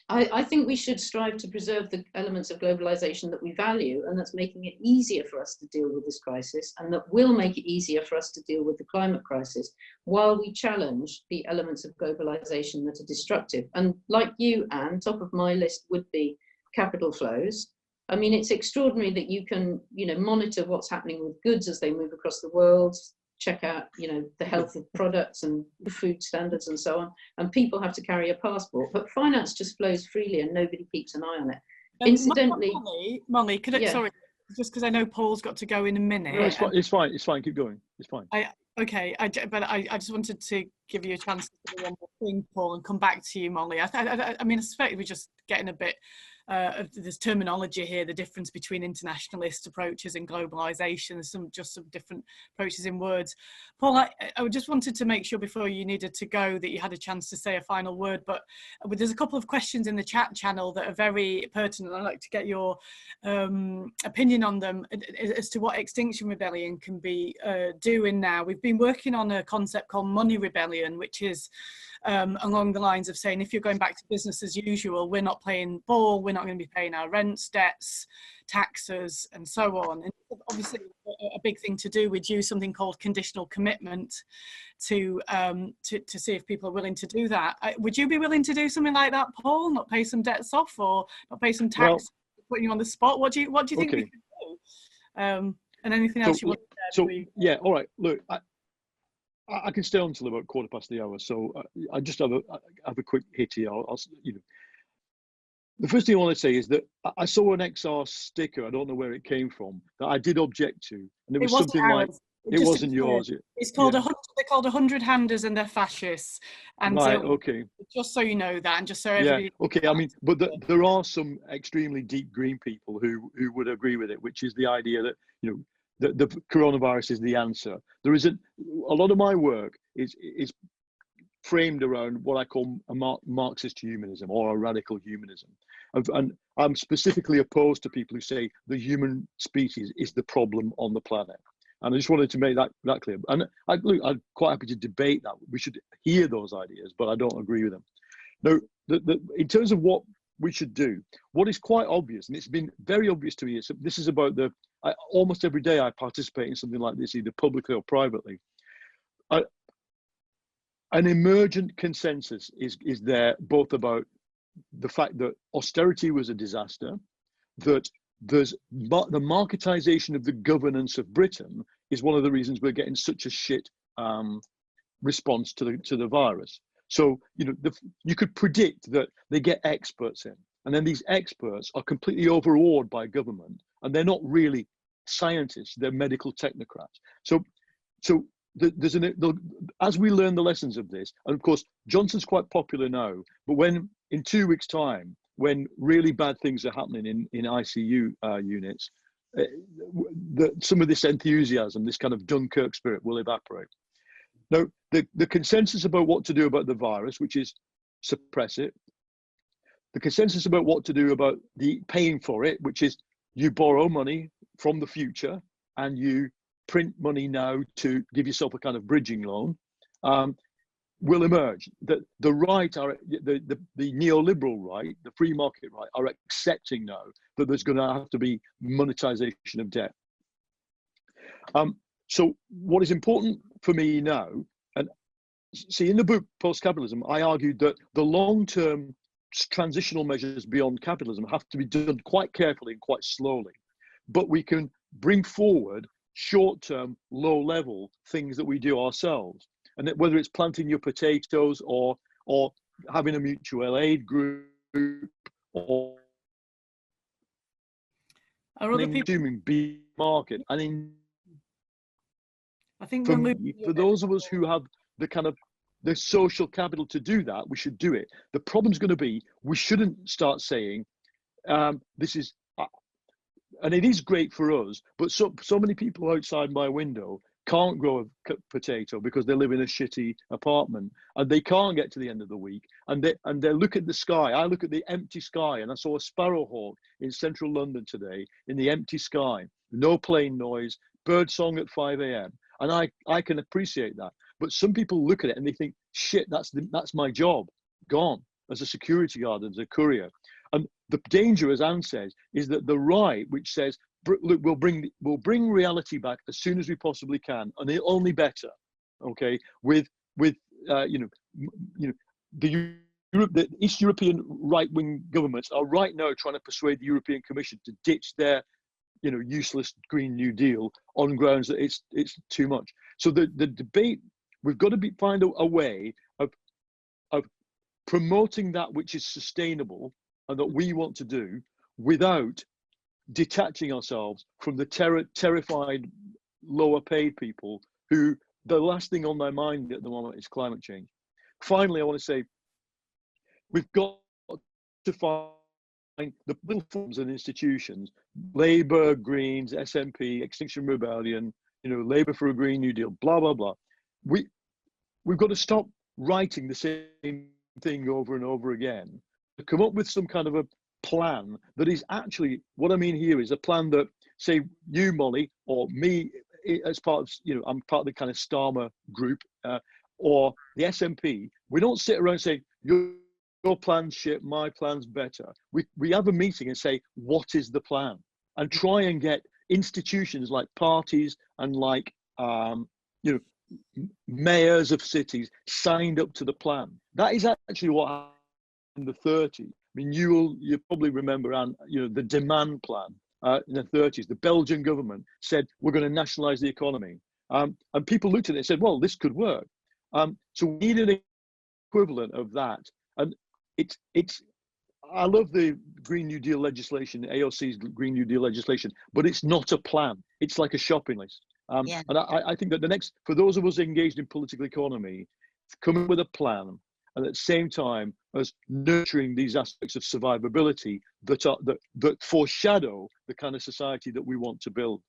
I think we should strive to preserve the elements of globalization that we value, and that's making it easier for us to deal with this crisis, and that will make it easier for us to deal with the climate crisis, while we challenge the elements of globalization that are destructive. And like you, Anne, top of my list would be capital flows. I mean, it's extraordinary that you can, you know, monitor what's happening with goods as they move across the world, check out, you know, the health of products and the food standards and so on. And people have to carry a passport, but finance just flows freely and nobody keeps an eye on it. Incidentally, Molly, could I, sorry, just because I know Paul's got to go in a minute. No, it's fine. Keep going. It's fine. I just wanted to give you a chance to do one more thing, Paul, and come back to you, Molly. I mean, I suspect we're just getting a bit of this terminology here, the difference between internationalist approaches and globalisation. There's some different approaches in words. Paul, I just wanted to make sure before you needed to go that you had a chance to say a final word, but there's a couple of questions in the chat channel that are very pertinent. I'd like to get your opinion on them as to what Extinction Rebellion can be doing now. We've been working on a concept called money rebellion, Rebellion, which is along the lines of saying, if you're going back to business as usual, we're not playing ball, we're not going to be paying our rents, debts, taxes, and so on. And obviously a big thing to do, we do something called conditional commitment to see if people are willing to do that. Would you be willing to do something like that, Paul? Not pay some debts off, or not pay some tax? Well, putting you on the spot. What do you think we could do? And anything else you want to say? So yeah, all right. Look, I can stay on until about 1:15, so I just have a quick hit here. I'll the first thing I want to say is that I saw an XR sticker. I don't know where it came from, that I did object to, and it was something like, it wasn't yours. It's called they're called 100-handers, and they're fascists. And right, okay. Just so you know that, and just so everybody. Yeah, okay. I mean, but there are some extremely deep green people who would agree with it, which is the idea that the coronavirus is the answer. There isn't a lot of my work is framed around what I call a Marxist humanism or a radical humanism, and I'm specifically opposed to people who say the human species is the problem on the planet. And I just wanted to make that clear. And I'm quite happy to debate that. We should hear those ideas, but I don't agree with them. Now, in terms of what we should do, what is quite obvious, and it's been very obvious to me, this is about almost every day I participate in something like this, either publicly or privately. An emergent consensus is there, both about the fact that austerity was a disaster, that the marketization of the governance of Britain is one of the reasons we're getting such a shit response to the virus. So you could predict that they get experts in, and then these experts are completely overawed by government, and they're not really scientists; they're medical technocrats. So as we learn the lessons of this, and of course Johnson's quite popular now, but when in 2 weeks' time, when really bad things are happening in ICU units, some of this enthusiasm, this kind of Dunkirk spirit, will evaporate. Now, the consensus about what to do about the virus, which is suppress it, the consensus about what to do about the paying for it, which is you borrow money from the future and you print money now to give yourself a kind of bridging loan, will emerge. That the right are the neoliberal right, the free market right, are accepting now that there's going to have to be monetization of debt. So what is important for me now, and see in the book Post-Capitalism, I argued that the long-term transitional measures beyond capitalism have to be done quite carefully and quite slowly, but we can bring forward short-term, low-level things that we do ourselves. And that whether it's planting your potatoes or having a mutual aid group or consuming big market. And I think for those of us who have the social capital to do that, we should do it. The problem's going to be, we shouldn't start saying this is, and it is great for us, but so many people outside my window can't grow a potato because they live in a shitty apartment and they can't get to the end of the week, and they look at the sky. I look at the empty sky, and I saw a sparrowhawk in central London today in the empty sky, no plane noise, bird song at 5 a.m. and I can appreciate that. But some people look at it and they think, shit, that's my job gone as a security guard, as a courier. And the danger, as Anne says, is that the right, which says, look, we'll bring reality back as soon as we possibly can, and only better, okay? With the East European right-wing governments are right now trying to persuade the European Commission to ditch their, useless Green New Deal on grounds that it's too much. So the debate, we've got to find a way of promoting that which is sustainable and that we want to do without detaching ourselves from the terrified, lower paid people who the last thing on their mind at the moment is climate change. Finally, I want to say, we've got to find the platforms and institutions, Labour, Greens, SNP, Extinction Rebellion, Labour for a Green New Deal, blah, blah, blah. We've got to stop writing the same thing over and over again, to come up with some kind of a plan that is actually, what I mean here is a plan that, say, you, Molly, or me, as part of, I'm part of the kind of Starmer group, or the SNP, we don't sit around saying, your plan's shit, my plan's better. We have a meeting and say, what is the plan? And try and get institutions like parties and like, mayors of cities signed up to the plan. That is actually what happened in the 30s. I mean, you probably remember, the demand plan in the 30s. The Belgian government said, we're going to nationalize the economy. And people looked at it and said, well, this could work. So we need an equivalent of that. And I love the Green New Deal legislation, AOC's Green New Deal legislation, but it's not a plan. It's like a shopping list. And I think that for those of us engaged in political economy, coming with a plan, and at the same time as nurturing these aspects of survivability that foreshadow the kind of society that we want to build.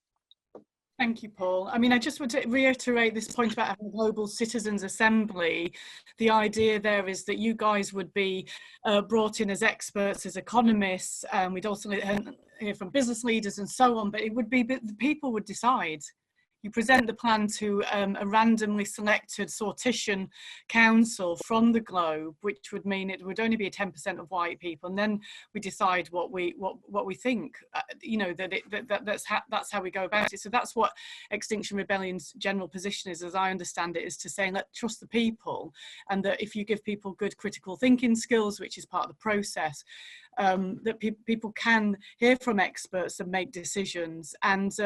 Thank you, Paul. I mean, I just want to reiterate this point about having a global citizens assembly. The idea there is that you guys would be brought in as experts, as economists, and we'd also hear from business leaders and so on, but it would be the people would decide. You present the plan to a randomly selected sortition council from the globe, which would mean it would only be 10% of white people, and then we decide what we think. That's how we go about it. So that's what Extinction Rebellion's general position is, as I understand it, is to say, let's trust the people, and that if you give people good critical thinking skills, which is part of the process, that people can hear from experts and make decisions. And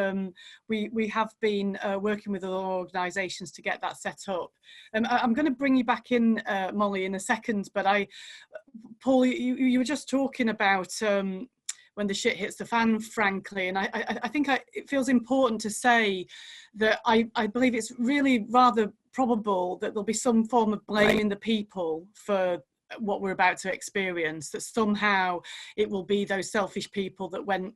we have been working with other organisations to get that set up. I'm going to bring you back in, Molly, in a second, but Paul, you were just talking about when the shit hits the fan, frankly, and I think it feels important to say that I believe it's really rather probable that there'll be some form of blaming the people for what we're about to experience, that somehow it will be those selfish people that went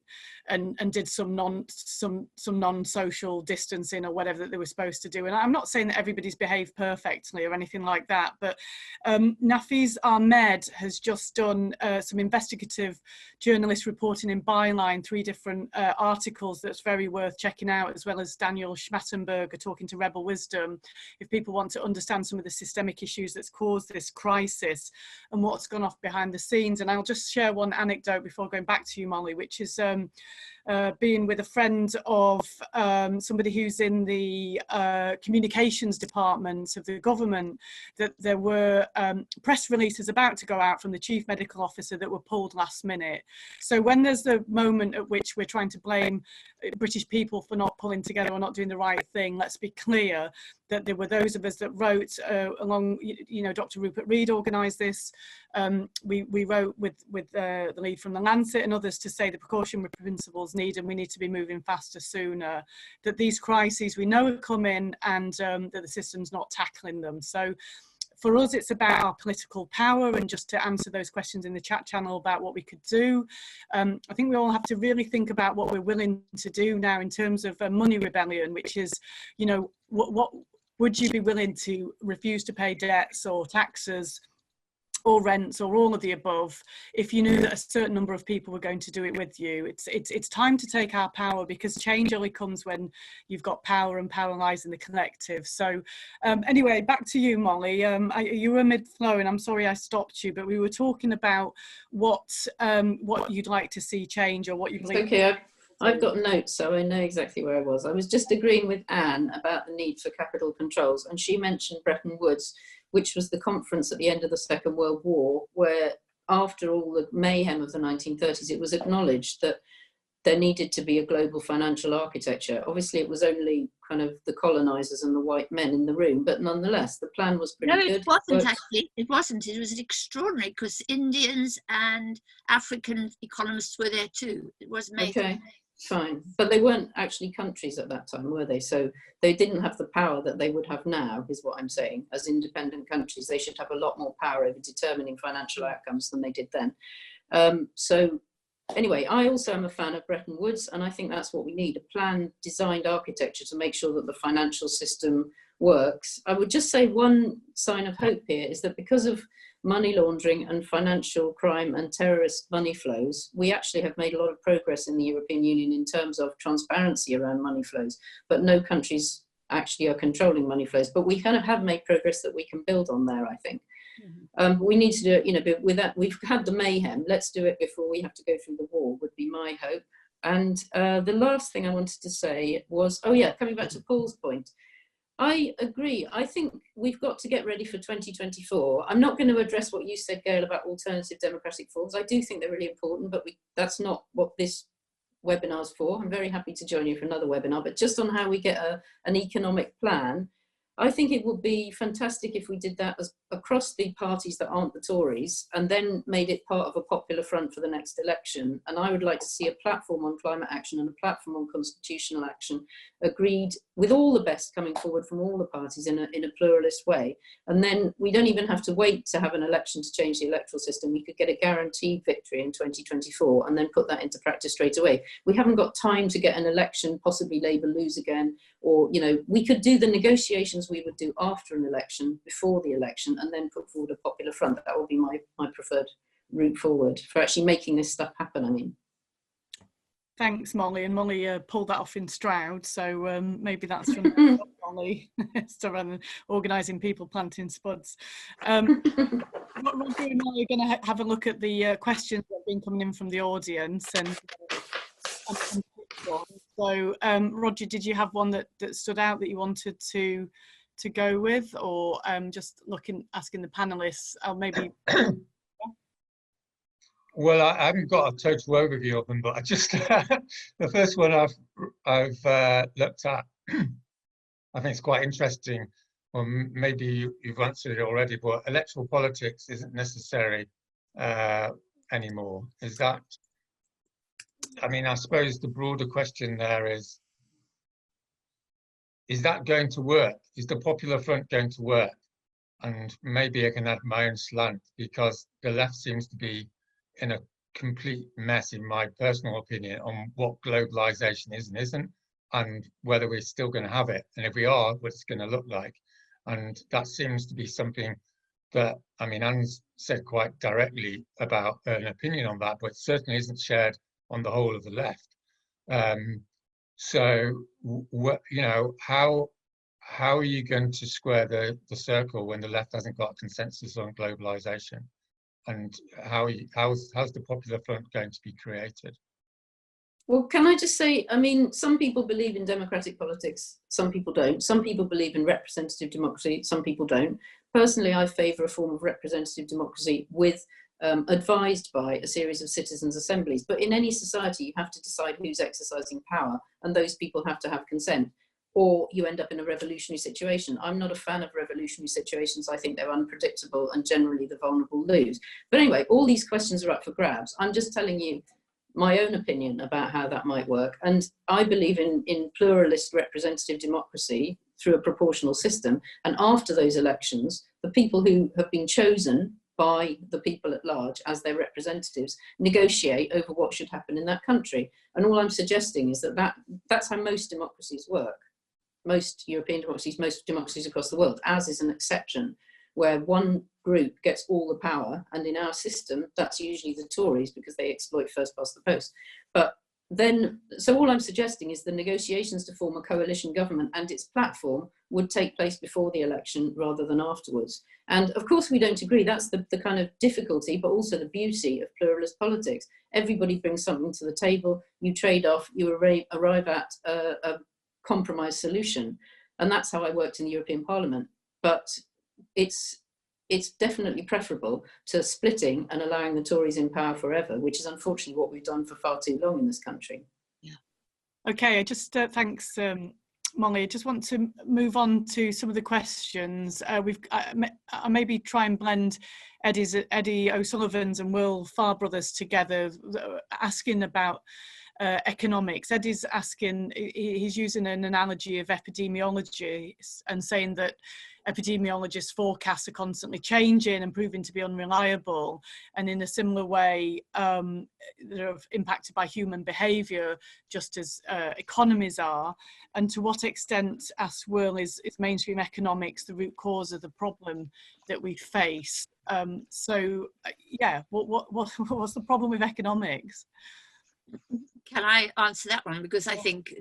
and did some non-social distancing or whatever that they were supposed to do. And I'm not saying that everybody's behaved perfectly or anything like that, but Nafis Ahmed has just done some investigative journalist reporting in Byline, 3 different articles that's very worth checking out, as well as Daniel Schmattenberger talking to Rebel Wisdom, if people want to understand some of the systemic issues that's caused this crisis and what's gone off behind the scenes. And I'll just share one anecdote before going back to you, Molly, which is being with a friend of somebody who's in the communications department of the government, that there were press releases about to go out from the chief medical officer that were pulled last minute. So when there's the moment at which we're trying to blame British people for not pulling together or not doing the right thing, let's be clear that there were those of us that wrote along, Dr. Rupert Reed organised this. We wrote with the lead from the Lancet and others to say the precautionary principles need, and we need to be moving faster sooner, that these crises we know are coming, and that the system's not tackling them. So for us, it's about our political power, and just to answer those questions in the chat channel about what we could do. I think we all have to really think about what we're willing to do now in terms of a money rebellion, which is, what would you be willing to refuse to pay debts or taxes or rents or all of the above if you knew that a certain number of people were going to do it with you? It's time to take our power, because change only comes when you've got power, and power lies in the collective. So anyway, back to you, Molly. You were mid-flow, and I'm sorry I stopped you, but we were talking about what you'd like to see change, or what you believe. Okay, I've got notes, so I know exactly where I was. I was just agreeing with Anne about the need for capital controls, and she mentioned Bretton Woods, which was the conference at the end of the Second World War, where after all the mayhem of the 1930s, it was acknowledged that there needed to be a global financial architecture. Obviously, it was only kind of the colonizers and the white men in the room, but nonetheless, the plan was pretty good. No, it wasn't actually. It wasn't. It was extraordinary, because Indians and African economists were there too. It was amazing. Okay. Fine, but they weren't actually countries at that time, were they? So they didn't have the power that they would have now, is what I'm saying. As independent countries, they should have a lot more power over determining financial outcomes than they did then. So anyway, I also am a fan of Bretton Woods, and I think that's what we need, a plan designed architecture to make sure that the financial system works. I would just say one sign of hope here is that because of money laundering and financial crime and terrorist money flows, we actually have made a lot of progress in the European Union in terms of transparency around money flows, but no countries actually are controlling money flows. But we kind of have made progress that we can build on there, I think. We need to do it, but with that, we've had the mayhem. Let's do it before we have to go through the war, would be my hope. And the last thing I wanted to say was, coming back to Paul's point, I agree. I think we've got to get ready for 2024. I'm not going to address what you said, Gail, about alternative democratic forms. I do think they're really important, but that's not what this webinar is for. I'm very happy to join you for another webinar, but just on how we get an economic plan, I think it would be fantastic if we did that across the parties that aren't the Tories, and then made it part of a popular front for the next election. And I would like to see a platform on climate action and a platform on constitutional action agreed with all the best coming forward from all the parties in a pluralist way. And then we don't even have to wait to have an election to change the electoral system. We could get a guaranteed victory in 2024 and then put that into practice straight away. We haven't got time to get an election, possibly Labour lose again, or, we could do the negotiations we would do after an election, before the election, and then put forward a popular front. That would be my preferred route forward for actually making this stuff happen, I mean. Thanks, Molly. And Molly pulled that off in Stroud, so maybe that's from Molly, rather than organising people planting spuds. Roger and I are going to have a look at the questions that have been coming in from the audience. So, Roger, did you have one that stood out that you wanted to go with, or just asking the panelists? Maybe. Well, I haven't got a total overview of them, but I just the first one I've looked at, I think it's quite interesting. Well, maybe you've answered it already, but electoral politics isn't necessary anymore. Is that? I mean, I suppose the broader question there is that going to work? Is the Popular Front going to work? And maybe I can add my own slant, because the left seems to be in a complete mess, in my personal opinion, on what globalization is and isn't, and whether we're still going to have it. And if we are, what it's going to look like. And that seems to be something that, I mean, Anne's said quite directly about an opinion on that, but it certainly isn't shared on the whole of the left. So, how are you going to square the circle when the left hasn't got a consensus on globalization? And how's the Popular Front going to be created? Well, can I just say, I mean, some people believe in democratic politics, some people don't. Some people believe in representative democracy, some people don't. Personally, I favour a form of representative democracy advised by a series of citizens' assemblies. But in any society, you have to decide who's exercising power, and those people have to have consent, or you end up in a revolutionary situation. I'm not a fan of revolutionary situations. I think they're unpredictable, and generally the vulnerable lose. But anyway, all these questions are up for grabs. I'm just telling you my own opinion about how that might work. And I believe in pluralist representative democracy through a proportional system. And after those elections, the people who have been chosen by the people at large as their representatives negotiate over what should happen in that country. And all I'm suggesting is that's how most democracies work. Most European democracies, most democracies across the world, ours is an exception, where one group gets all the power, and in our system, that's usually the Tories, because they exploit first past the post. But then, so all I'm suggesting is the negotiations to form a coalition government and its platform would take place before the election rather than afterwards. And of course we don't agree, that's the kind of difficulty, but also the beauty of pluralist politics. Everybody brings something to the table, you trade off, you arrive at a compromise solution. And that's how I worked in the European Parliament. But it's definitely preferable to splitting and allowing the Tories in power forever, which is unfortunately what we've done for far too long in this country. Yeah. Okay, I just thanks, Molly. I just want to move on to some of the questions. I maybe try and blend Eddie O'Sullivan's and Will Farbrothers together, asking about economics. Eddie's asking, he's using an analogy of epidemiology and saying that epidemiologists' forecasts are constantly changing and proving to be unreliable, and in a similar way they're impacted by human behaviour just as economies are. And to what extent, asks Will, is mainstream economics the root cause of the problem that we face? Yeah, what's the problem with economics? Can I answer that one? Because I think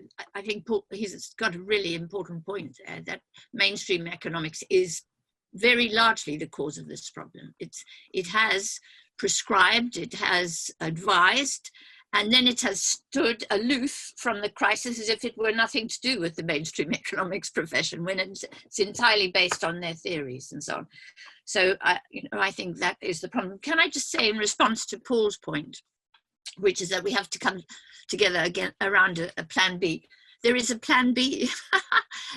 Paul, he's got a really important point, that mainstream economics is very largely the cause of this problem. It has prescribed, it has advised, and then it has stood aloof from the crisis as if it were nothing to do with the mainstream economics profession, when it's entirely based on their theories and so on. So I think that is the problem. Can I just say, in response to Paul's point, which is that we have to come together again around a plan B. There is a plan B.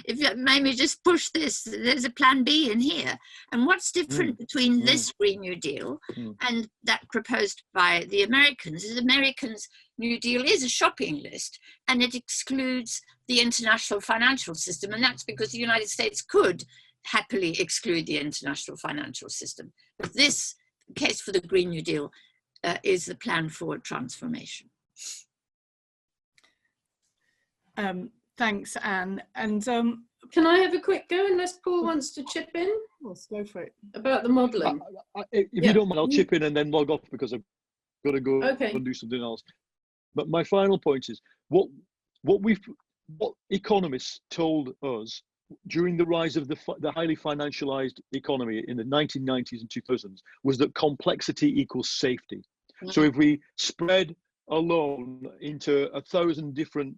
If you maybe just push this, there's a plan B in here. And what's different between this Green New Deal and that proposed by the Americans is Americans' New Deal is a shopping list, and it excludes the international financial system. And that's because the United States could happily exclude the international financial system. But this case for the Green New Deal is the plan for transformation. Thanks, Anne. And can I have a quick go unless Paul wants to chip in? Let's go for it. About the modelling. If you don't mind, I'll chip in and then log off because I've got to go and do something else. But my final point is what economists told us during the rise of the highly financialized economy in the 1990s and 2000s was that complexity equals safety. So if we spread a loan into 1,000 different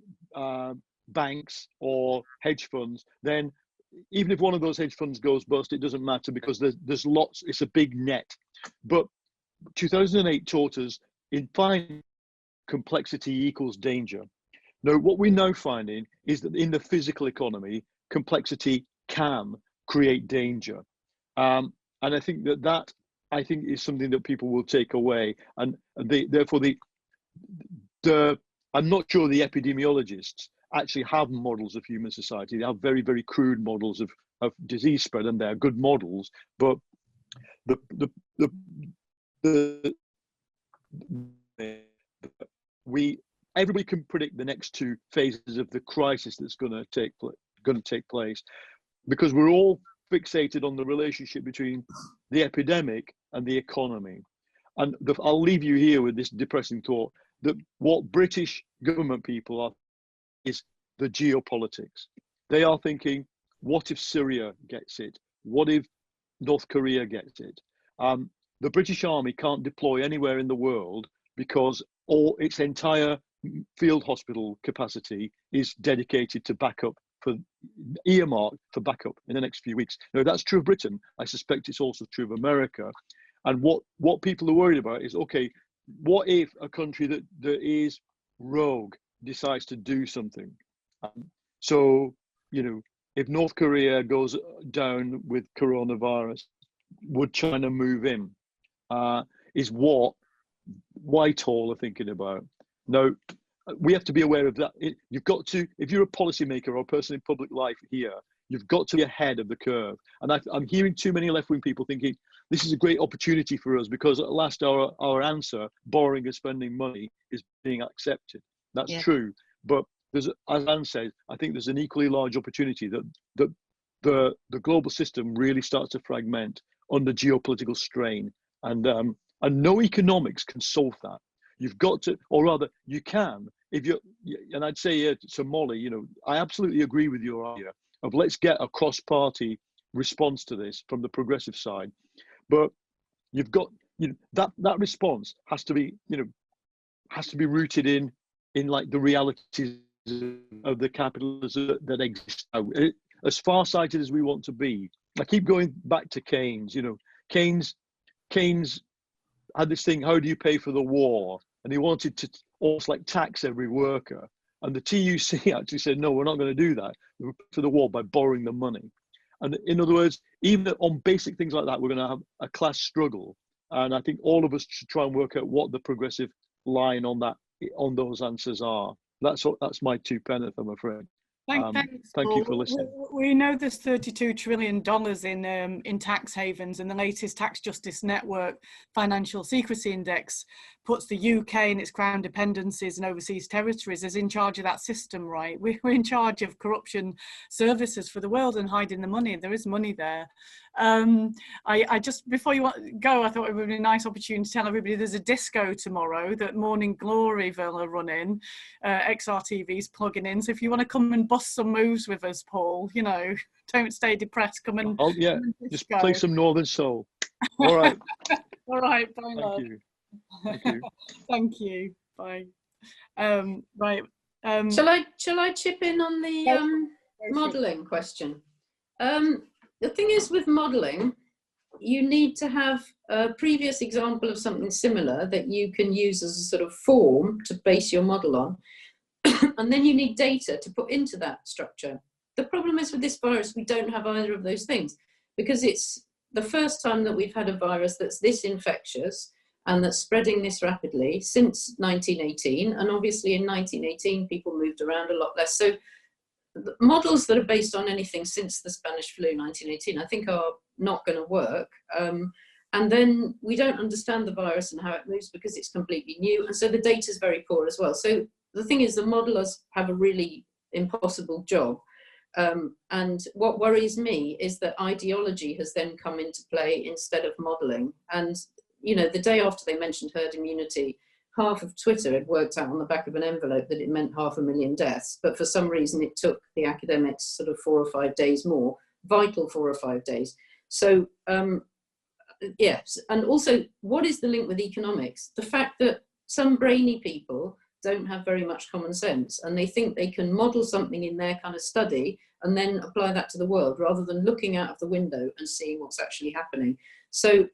banks or hedge funds, then even if one of those hedge funds goes bust, it doesn't matter because there's lots, it's a big net. But 2008 taught us in fine complexity equals danger. Now, what we're now finding is that in the physical economy, complexity can create danger. And I think that is something that people will take away. And therefore, I'm not sure the epidemiologists actually have models of human society. They have very, very crude models of disease spread, and they're good models. But everybody can predict the next two phases of the crisis that's going to take place, because we're all fixated on the relationship between the epidemic and the economy. And I'll leave you here with this depressing thought that what British government people are is the geopolitics. They are thinking, what if Syria gets it? What if North Korea gets it? The British Army can't deploy anywhere in the world because all its entire field hospital capacity is dedicated to backup, earmarked for backup in the next few weeks. Now, that's true of Britain. I suspect it's also true of America. And what people are worried about is, okay, what if a country that is rogue decides to do something? So, if North Korea goes down with coronavirus, would China move in? Is what Whitehall are thinking about. Now, we have to be aware of that. You've got to, if you're a policymaker or a person in public life here, you've got to be ahead of the curve. And I'm hearing too many left-wing people thinking, this is a great opportunity for us because at last our answer, borrowing and spending money, is being accepted. That's true. But there's, as Anne said, I think there's an equally large opportunity that the global system really starts to fragment under geopolitical strain. And no economics can solve that. You've got to, or rather, you can. And I'd say to Molly, I absolutely agree with your idea of let's get a cross-party response to this from the progressive side. But you've got, that response has to be rooted in like the realities of the capitalism that exists now. As far-sighted as we want to be, I keep going back to Keynes. Keynes had this thing: how do you pay for the war? And he wanted to almost like tax every worker. And the TUC actually said, no, we're not going to do that for the war by borrowing the money. And in other words, even on basic things like that, we're going to have a class struggle. And I think all of us should try and work out what the progressive line on those answers are. That's my 2 pence, I'm afraid. Thanks, thank you for listening. We know there's $32 trillion in tax havens, and the latest Tax Justice Network Financial Secrecy Index puts the UK and its crown dependencies and overseas territories as in charge of that system, right? We're in charge of corruption services for the world and hiding the money. There is money there. I just, before you go, I thought it would be a nice opportunity to tell everybody there's a disco tomorrow that Morning Gloryville are running. XRTV's plugging in. So if you want to come and bust some moves with us, Paul, you know, don't stay depressed. Come and just play some Northern Soul. All right. All right. Bye, love. Thank you. Thank you. Thank you. Bye. Right. Shall I chip in on the modelling question? The thing is, with modelling, you need to have a previous example of something similar that you can use as a sort of form to base your model on. And then you need data to put into that structure. The problem is with this virus, we don't have either of those things, because it's the first time that we've had a virus that's this infectious and that's spreading this rapidly since 1918. And obviously in 1918, people moved around a lot less. So the models that are based on anything since the Spanish flu 1918, I think are not going to work. And then we don't understand the virus and how it moves because it's completely new. And so the data is very poor as well. So the thing is, the modelers have a really impossible job. And what worries me is that ideology has then come into play instead of modeling. And, you know, the day after they mentioned herd immunity, half of Twitter had worked out on the back of an envelope that it meant 500,000 deaths. But for some reason, it took the academics sort of 4 or 5 days more, vital 4 or 5 days. So, yes. And also, what is the link with economics? The fact that some brainy people don't have very much common sense, and they think they can model something in their kind of study and then apply that to the world rather than looking out of the window and seeing what's actually happening. So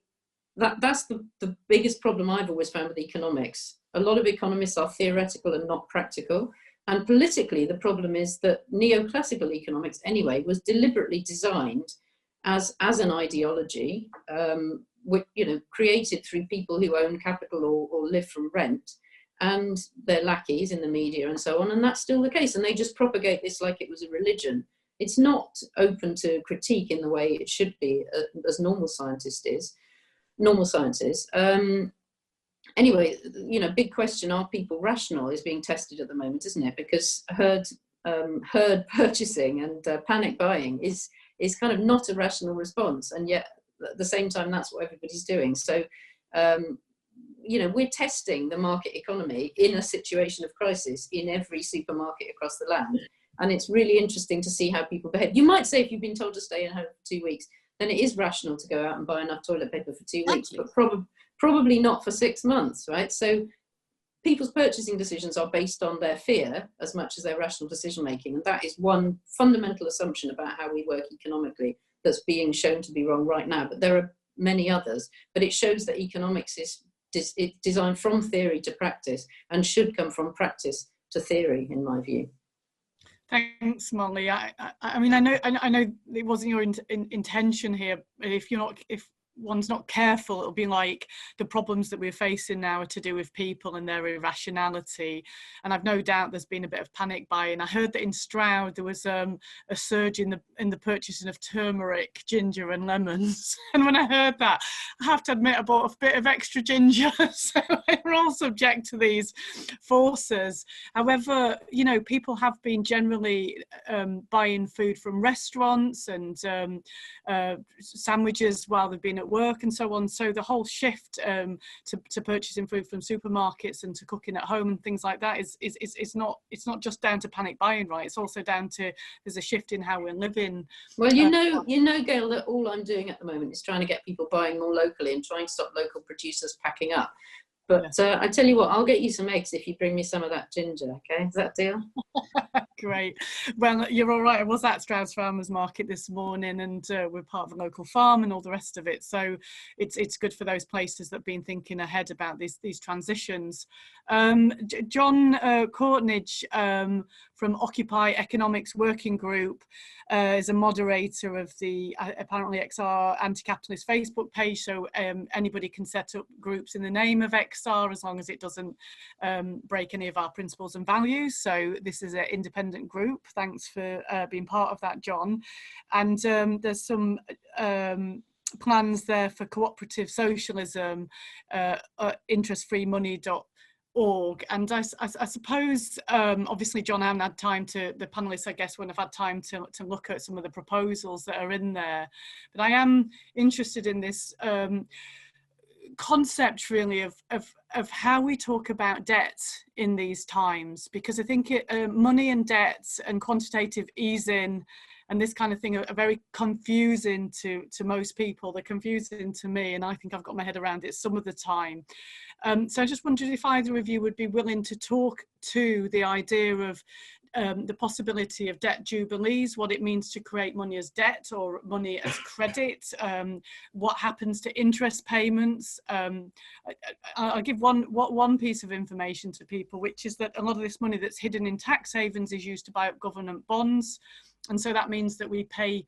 that's the biggest problem I've always found with economics. A lot of economists are theoretical and not practical. And politically, the problem is that neoclassical economics, anyway, was deliberately designed as an ideology, created through people who own capital or live from rent, and their lackeys in the media and so on. And that's still the case. And they just propagate this like it was a religion. It's not open to critique in the way it should be, as normal science is. Anyway, you know, big question, are people rational, is being tested at the moment, isn't it? Because herd purchasing and panic buying is kind of not a rational response. And yet at the same time, that's what everybody's doing. So, you know, we're testing the market economy in a situation of crisis in every supermarket across the land. And it's really interesting to see how people behave. You might say if you've been told to stay at home for 2 weeks, then it is rational to go out and buy enough toilet paper for 2 weeks, but probably not for 6 months, right? So people's purchasing decisions are based on their fear as much as their rational decision making. And that is one fundamental assumption about how we work economically that's being shown to be wrong right now. But there are many others. But it shows that economics is designed from theory to practice and should come from practice to theory, in my view. Thanks, Molly. I mean, I know it wasn't your intention here. If one's not careful, it'll be like the problems that we're facing now are to do with people and their irrationality. And I've no doubt there's been a bit of panic buying. I heard that in Stroud there was a surge in the purchasing of turmeric, ginger and lemons. And when I heard that, I have to admit I bought a bit of extra ginger. So we're all subject to these forces. However, you know, people have been generally buying food from restaurants and sandwiches while they've been at work and so on. So the whole shift to purchasing food from supermarkets and to cooking at home and things like that is not just down to panic buying, right? It's also down to there's a shift in how we're living. Well, you know, Gail, that all I'm doing at the moment is trying to get people buying more locally and trying to stop local producers packing up. But I tell you what, I'll get you some eggs if you bring me some of that ginger, okay? Is that a deal? Great. Well, you're all right. I was at Stroud's Farmers Market this morning, and we're part of a local farm and all the rest of it. So it's good for those places that have been thinking ahead about these transitions. John Courtnidge from Occupy Economics Working Group is a moderator of the apparently XR anti-capitalist Facebook page. So anybody can set up groups in the name of XR. XR as long as it doesn't break any of our principles and values. So this is an independent group. Thanks for being part of that, John. And there's some plans there for cooperative socialism, interestfreemoney.org. And I suppose, obviously, John, I haven't had time to, the panelists, I guess, wouldn't have had time to look at some of the proposals that are in there. But I am interested in this concept, really, of how we talk about debt in these times, because I think money and debt and quantitative easing and this kind of thing are very confusing to most people. They're confusing to me, and I think I've got my head around it some of the time. So I just wondered if either of you would be willing to talk to the idea of the possibility of debt jubilees, what it means to create money as debt or money as credit, what happens to interest payments. I'll give one piece of information to people, which is that a lot of this money that's hidden in tax havens is used to buy up government bonds. And so that means that we pay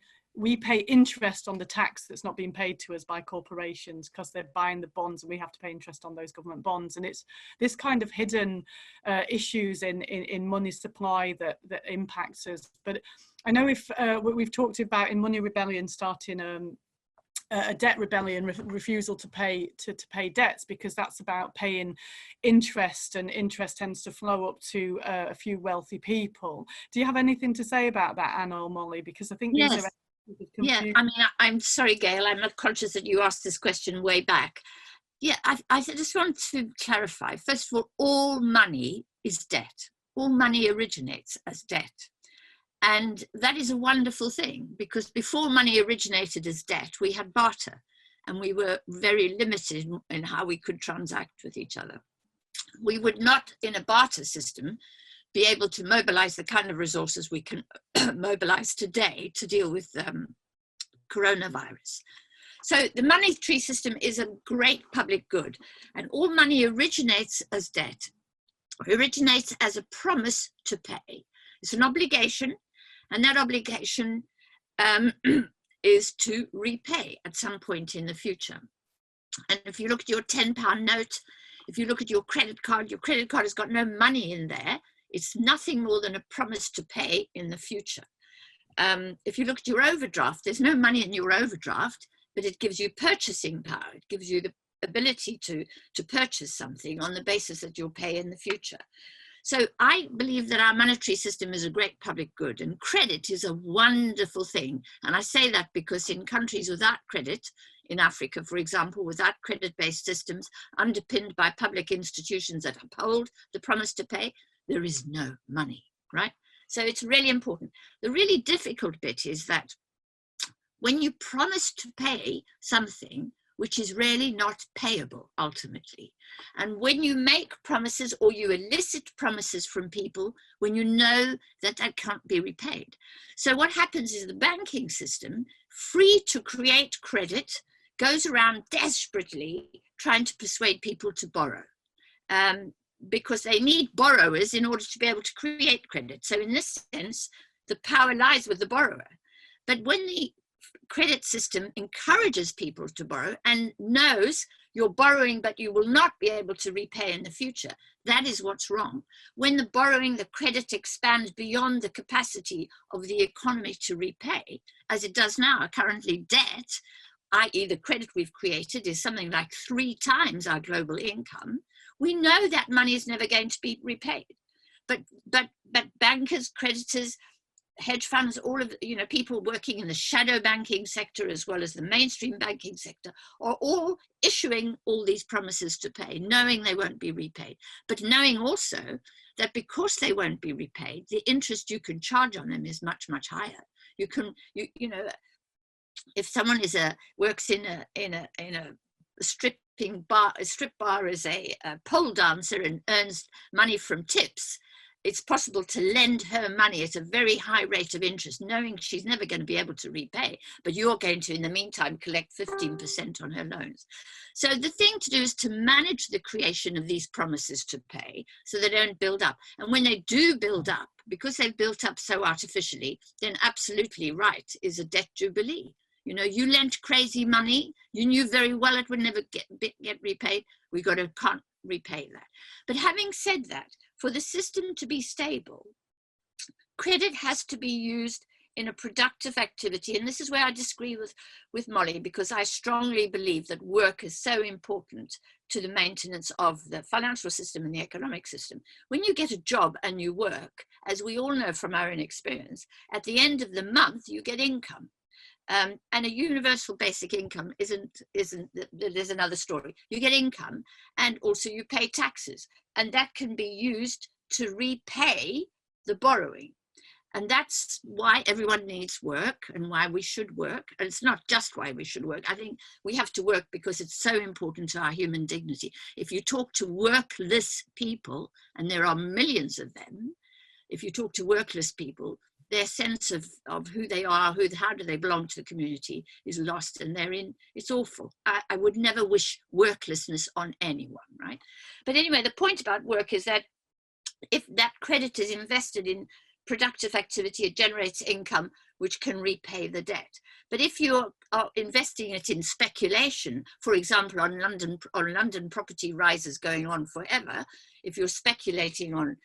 interest on the tax that's not being paid to us by corporations because they're buying the bonds, and we have to pay interest on those government bonds. And it's this kind of hidden issues in money supply that impacts us. But I know if we've talked about in Money Rebellion starting a debt rebellion, refusal to pay debts, because that's about paying interest, and interest tends to flow up to a few wealthy people. Do you have anything to say about that, Anna or Molly? Because I think these are I mean, I'm sorry, Gail, I'm not conscious that you asked this question way back. Yeah, I just want to clarify. First of all money is debt. All money originates as debt. And that is a wonderful thing, because before money originated as debt, we had barter, and we were very limited in how we could transact with each other. We would not, in a barter system, be able to mobilize the kind of resources we can mobilize today to deal with coronavirus. So the monetary system is a great public good, and all money originates as debt, originates as a promise to pay. It's an obligation, and that obligation is to repay at some point in the future. And if you look at your £10 note, if you look at your credit card has got no money in there. It's nothing more than a promise to pay in the future. If you look at your overdraft, there's no money in your overdraft, but it gives you purchasing power. It gives you the ability to purchase something on the basis that you'll pay in the future. So I believe that our monetary system is a great public good, and credit is a wonderful thing. And I say that because in countries without credit, in Africa, for example, without credit-based systems underpinned by public institutions that uphold the promise to pay, there is no money, right? So it's really important. The really difficult bit is that when you promise to pay something which is really not payable ultimately, and when you make promises or you elicit promises from people when you know that that can't be repaid. So what happens is the banking system, free to create credit, goes around desperately trying to persuade people to borrow. Because they need borrowers in order to be able to create credit. So in this sense, the power lies with the borrower. But when the credit system encourages people to borrow and knows you're borrowing, but you will not be able to repay in the future, that is what's wrong. When the borrowing, the credit expands beyond the capacity of the economy to repay, as it does now, currently debt, i.e. the credit we've created is something like 3 times our global income, we know that money is never going to be repaid. But bankers, creditors, hedge funds, all of people working in the shadow banking sector as well as the mainstream banking sector are all issuing all these promises to pay, knowing they won't be repaid, but knowing also that because they won't be repaid, the interest you can charge on them is much, much higher. You know, if someone works in a strip bar as a pole dancer and earns money from tips, it's possible to lend her money at a very high rate of interest, knowing she's never going to be able to repay, but you're going to, in the meantime, collect 15% on her loans. So the thing to do is to manage the creation of these promises to pay so they don't build up. And when they do build up, because they've built up so artificially, then absolutely right is a debt jubilee. You know, you lent crazy money. You knew very well it would never get repaid. We repay that. But having said that, for the system to be stable, credit has to be used in a productive activity. And this is where I disagree with Molly, because I strongly believe that work is so important to the maintenance of the financial system and the economic system. When you get a job and you work, as we all know from our own experience, at the end of the month, you get income. And a universal basic income there's another story. You get income, and also you pay taxes, and that can be used to repay the borrowing. And that's why everyone needs work and why we should work. And it's not just why we should work. I think we have to work because it's so important to our human dignity. If you talk to workless people, and there are millions of them, if you talk to workless people, their sense of who they are, how do they belong to the community is lost, and it's awful. I would never wish worklessness on anyone, right? But anyway, the point about work is that if that credit is invested in productive activity, it generates income which can repay the debt. But if you are investing it in speculation, for example, on London property rises going on forever, if you're speculating on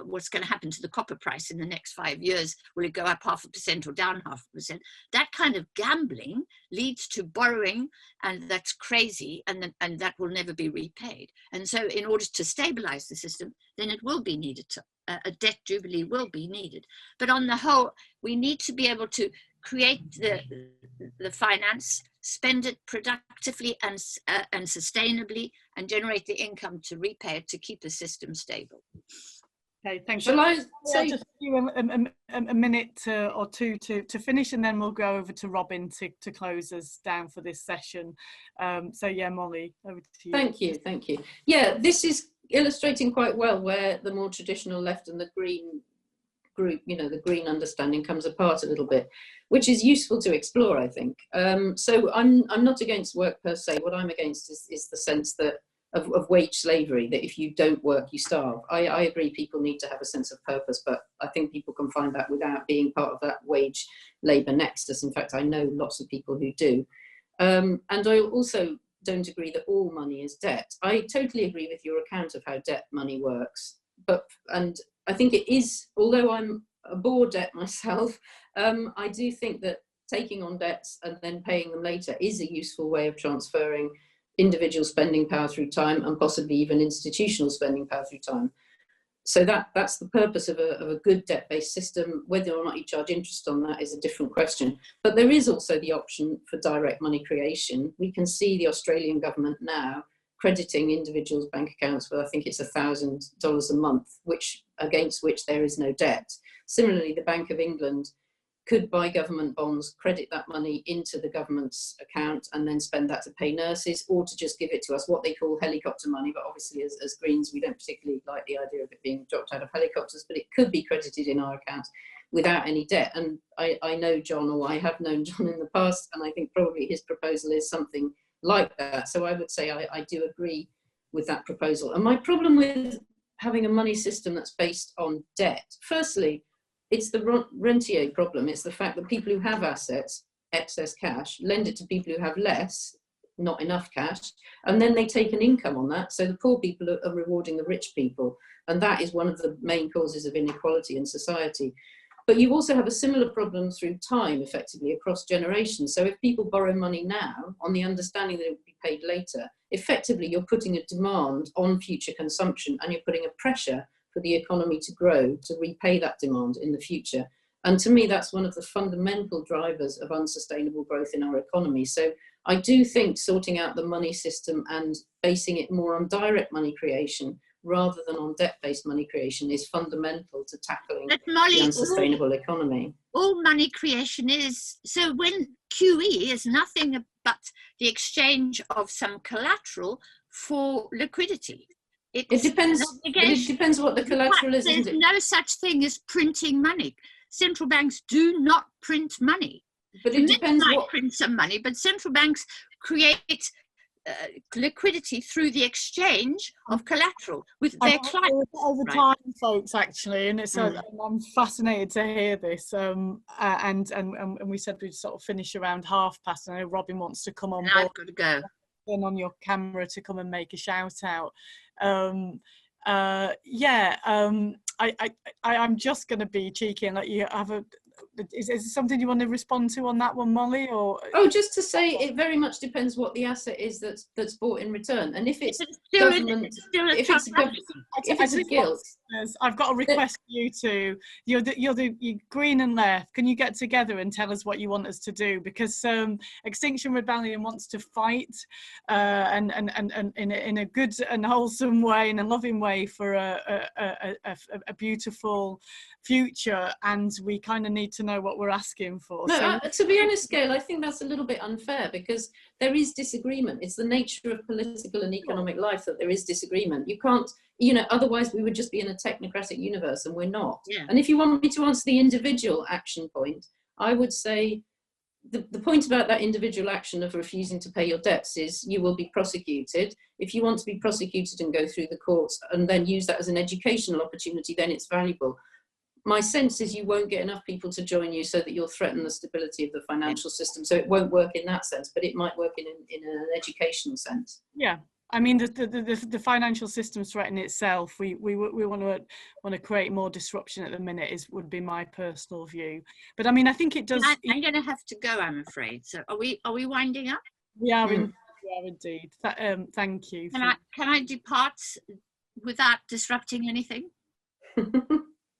what's going to happen to the copper price in the next 5 years, will it go up 0.5% or down 0.5%? That kind of gambling leads to borrowing, and that's crazy, and that will never be repaid. And so in order to stabilize the system, then it will be needed a debt jubilee will be needed. But on the whole, we need to be able to create the finance, spend it productively and sustainably, and generate the income to repay it to keep the system stable. Okay, thanks. Shall I say just give you a minute or two to finish, and then we'll go over to Robin to close us down for this session. So yeah, Molly, over to you. Thank you. Yeah, this is illustrating quite well where the more traditional left and the green group, the green understanding comes apart a little bit, which is useful to explore, I think. So I'm not against work per se. What I'm against is the sense that of wage slavery, that if you don't work, you starve. I agree people need to have a sense of purpose, but I think people can find that without being part of that wage labour nexus. In fact, I know lots of people who do. And I also don't agree that all money is debt. I totally agree with your account of how debt money works, and I think it is, although I'm a bore debt myself, I do think that taking on debts and then paying them later is a useful way of transferring individual spending power through time, and possibly even institutional spending power through time. So that's the purpose of a good debt-based system. Whether or not you charge interest on that is a different question. But there is also the option for direct money creation. We can see the Australian government now crediting individuals' bank accounts with, I think it's $1,000 a month, against which there is no debt. Similarly, the Bank of England could buy government bonds, credit that money into the government's account, and then spend that to pay nurses, or to just give it to us, what they call helicopter money. But obviously, as Greens, we don't particularly like the idea of it being dropped out of helicopters, but it could be credited in our accounts without any debt. And I know John, or I have known John in the past, and I think probably his proposal is something like that. So I would say I do agree with that proposal. And my problem with having a money system that's based on debt, firstly, it's the rentier problem. It's the fact that people who have assets, excess cash, lend it to people who have less, not enough cash, and then they take an income on that. So the poor people are rewarding the rich people. And that is one of the main causes of inequality in society. But you also have a similar problem through time, effectively, across generations. So if people borrow money now on the understanding that it will be paid later, effectively you're putting a demand on future consumption, and you're putting a pressure for the economy to grow to repay that demand in the future. And to me, that's one of the fundamental drivers of unsustainable growth in our economy. So I do think sorting out the money system and basing it more on direct money creation rather than on debt-based money creation is fundamental to tackling the unsustainable economy. All money creation is, so when QE is nothing but the exchange of some collateral for liquidity. It depends what the collateral is. There's no such thing as printing money. Central banks do not print money. But it depends what print some money, but central banks create liquidity through the exchange of collateral with their clients. Over time, folks, actually, and it's I'm fascinated to hear this. And we said we'd sort of finish around past. I know Robin wants to come on board. I've got to go. turn on your camera to come and make a shout out. I'm just going to be cheeky and let you have a. Is there something you want to respond to on that one, Molly? Or just to say, it very much depends what the asset is that's bought in return, and if it's government, if it's a guilt. I've got a request for you two. You're green and left. Can you get together and tell us what you want us to do? Because Extinction Rebellion wants to fight and in a good and wholesome way, in a loving way, for a beautiful future, and we kind of need to know what we're asking for. No, to be honest, Gail, I think that's a little bit unfair, because there is disagreement. It's the nature of political and economic life that there is disagreement. You can't, otherwise we would just be in a technocratic universe, and we're not. Yeah. And if you want me to answer the individual action point, I would say the point about that individual action of refusing to pay your debts is you will be prosecuted. If you want to be prosecuted and go through the courts and then use that as an educational opportunity, then it's valuable. My sense is you won't get enough people to join you so that you'll threaten the stability of the financial system. So it won't work in that sense, but it might work in an educational sense. Yeah, I mean the financial system's threatening itself. We want to create more disruption at the minute would be my personal view. But I mean, I think it does. I'm going to have to go, I'm afraid. So are we winding up? We are indeed. Thank you. Can I depart without disrupting anything?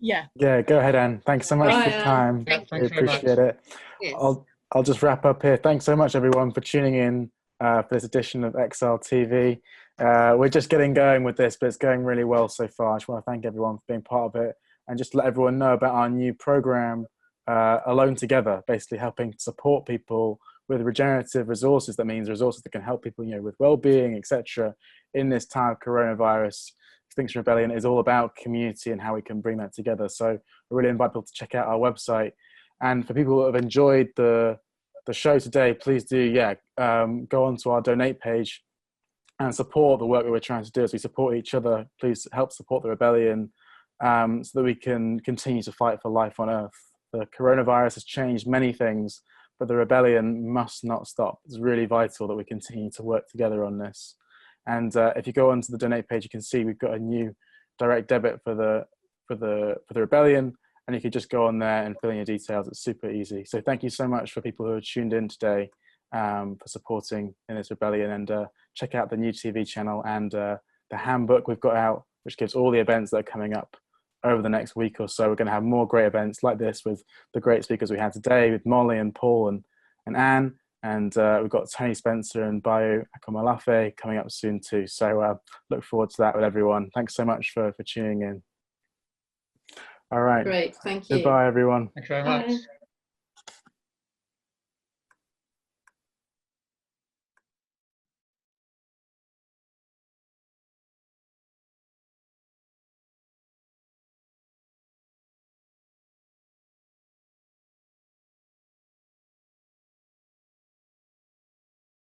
Yeah, go ahead, Anne. Thanks so much for your time. I appreciate it. Yes. I'll just wrap up here. Thanks so much, everyone, for tuning in for this edition of Exile TV. We're just getting going with this, but it's going really well so far. I just want to thank everyone for being part of it, and just let everyone know about our new program, Alone Together, basically helping to support people with regenerative resources. That means resources that can help people, with well-being, etc. in this time of coronavirus. Extinction Rebellion is all about community and how we can bring that together. So I really invite people to check out our website. And for people who have enjoyed the show today, please do, go onto our donate page and support the work that we're trying to do as we support each other. Please help support the rebellion so that we can continue to fight for life on Earth. The coronavirus has changed many things, but the rebellion must not stop. It's really vital that we continue to work together on this. And if you go onto the donate page, you can see we've got a new direct debit for the rebellion, and you can just go on there and fill in your details. It's super easy. So thank you so much for people who are tuned in today for supporting in this rebellion, and check out the new TV channel and the handbook we've got out, which gives all the events that are coming up over the next week or so. We're going to have more great events like this with the great speakers we had today, with Molly and Paul and Anne. And we've got Tony Spencer and Bayo Akomalafe coming up soon too. So look forward to that with everyone. Thanks so much for tuning in. All right. Great, thank you. Goodbye, everyone. Thank you very much. Bye.